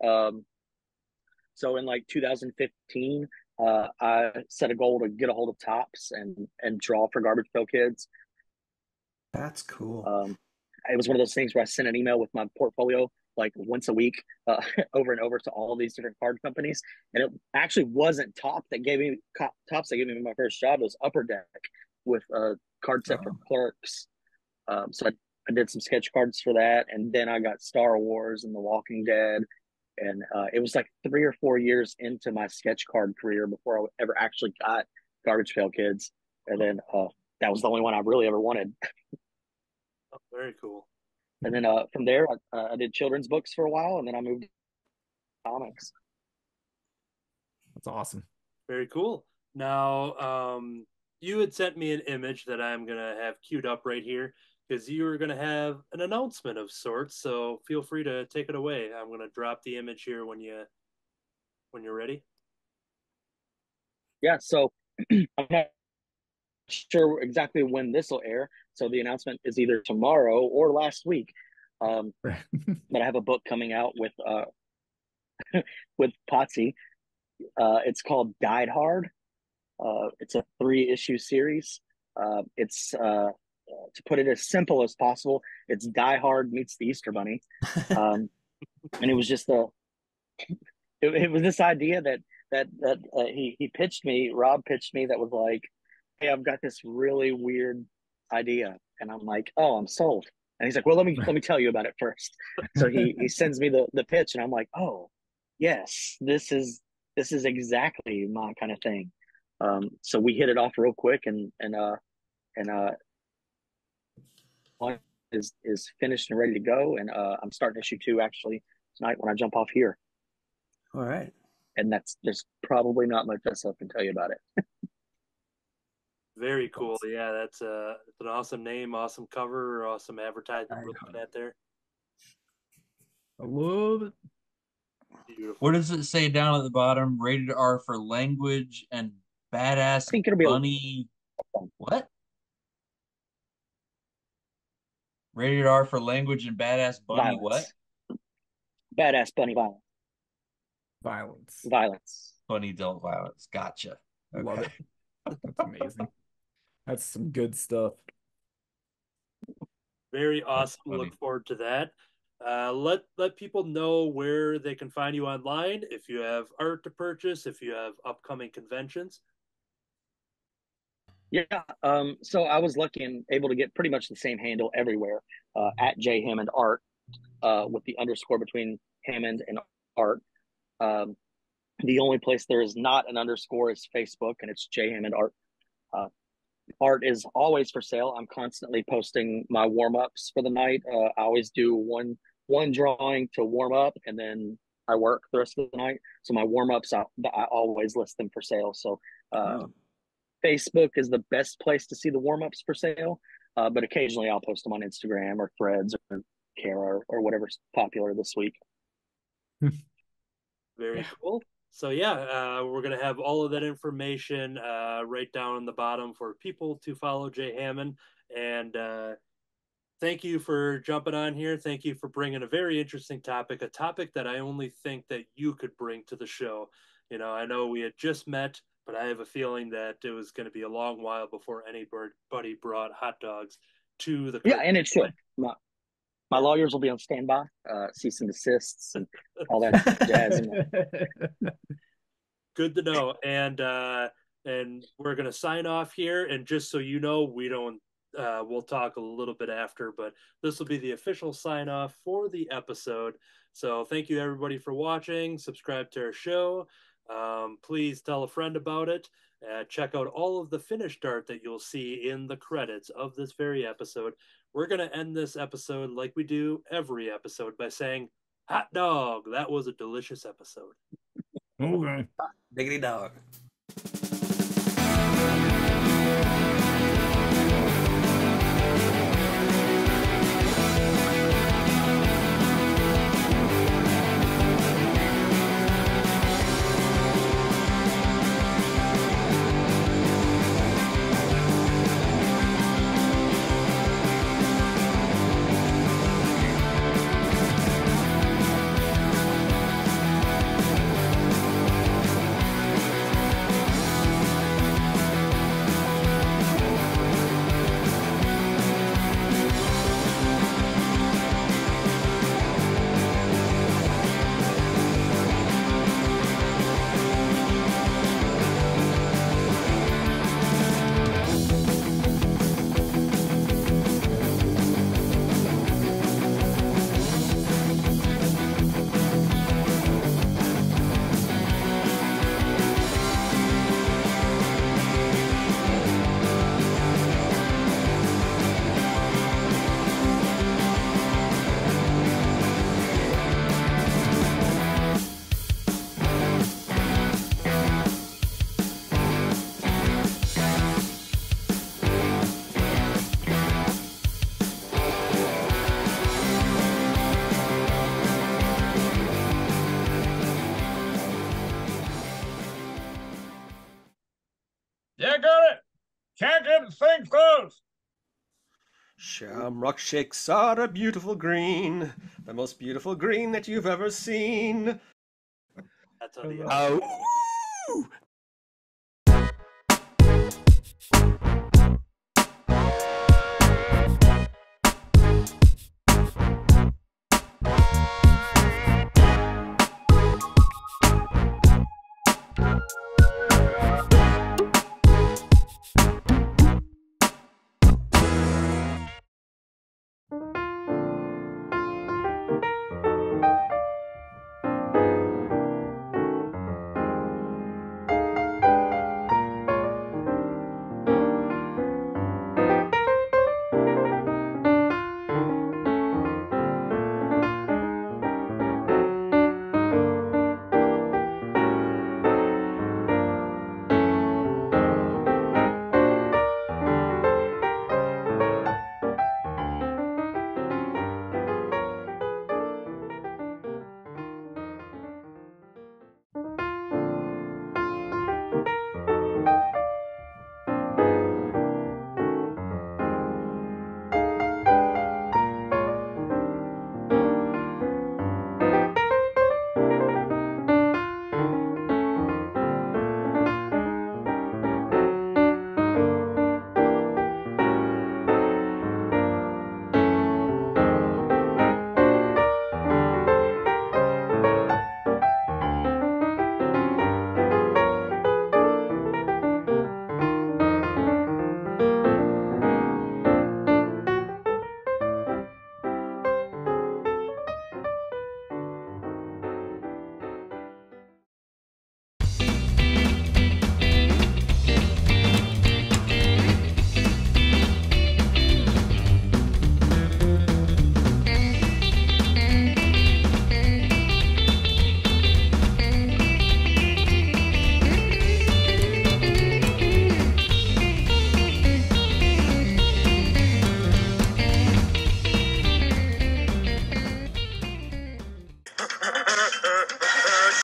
So in like 2015, I set a goal to get a hold of Tops and draw for Garbage Pail Kids. That's cool. It was one of those things where I sent an email with my portfolio like once a week, over and over to all these different card companies. And it actually wasn't Tops that gave me my first job. It was Upper Deck with a card set for Clerks. So I did some sketch cards for that, and then I got Star Wars and The Walking Dead, and it was like 3 or 4 years into my sketch card career before I ever actually got Garbage Pail Kids, and then that was the only one I really ever wanted. Oh, very cool. And then from there, I did children's books for a while, and then I moved to comics. That's awesome. Very cool. Now, you had sent me an image that I'm gonna have queued up right here because you were gonna have an announcement of sorts. So feel free to take it away. I'm gonna drop the image here when you're ready. Yeah, so I'm not sure exactly when this will air. So the announcement is either tomorrow or last week. But I have a book coming out with Potsy. It's called Died Hard. It's a 3-issue series. It's to put it as simple as possible, it's Die Hard meets the Easter Bunny. And it was just it was this idea that he pitched me, Rob pitched me, that was like, hey, I've got this really weird idea. And I'm like, oh, I'm sold. And he's like, well, let me tell you about it first. So he sends me the pitch, and I'm like, oh, yes, this is exactly my kind of thing. So we hit it off real quick, and one is finished and ready to go, and I'm starting issue 2 actually tonight when I jump off here. All right. And there's probably not much else I can tell you about it. Very cool. Yeah, that's an awesome name, awesome cover, awesome advertising we're looking at there. I love it. Beautiful. What does it say down at the bottom? Rated R for language and badass I think it'll be bunny. What? Rated R for language and badass bunny. Violence. What? Badass bunny violence. Violence. Bunny adult violence. Gotcha. Okay. Love it. That's amazing. That's some good stuff. Very awesome. funny. Look forward to that. Let people know where they can find you online, if you have art to purchase, if you have upcoming conventions. Yeah. So I was lucky and able to get pretty much the same handle everywhere, at J Hammond Art, with the underscore between Hammond and Art. The only place there is not an underscore is Facebook, and it's J Hammond Art. Art is always for sale. I'm constantly posting my warm-ups for the night. I always do one drawing to warm up, and then I work the rest of the night. So my warm-ups, I always list them for sale. So Facebook is the best place to see the warm-ups for sale, but occasionally I'll post them on Instagram or Threads or Kara or whatever's popular this week. Very cool. So yeah, we're going to have all of that information right down on the bottom for people to follow Jay Hammond. And thank you for jumping on here. Thank you for bringing a very interesting topic, a topic that I only think that you could bring to the show. You know, I know we had just met, but I have a feeling that it was going to be a long while before anybody brought hot dogs to the Yeah, and it should. My lawyers will be on standby, cease and desists and all that jazz. Good to know. And we're going to sign off here. And just so you know, we don't, we'll talk a little bit after, but this will be the official sign off for the episode. So thank you everybody for watching. Subscribe to our show. Please tell a friend about it. Check out all of the finished art that you'll see in the credits of this very episode. We're going to end this episode like we do every episode by saying, hot dog. That was a delicious episode. Okay. Diggity dog. Yeah, got it. Can't get the thing closed. Shamrock shakes are a beautiful green, the most beautiful green that you've ever seen. That's on the Oh,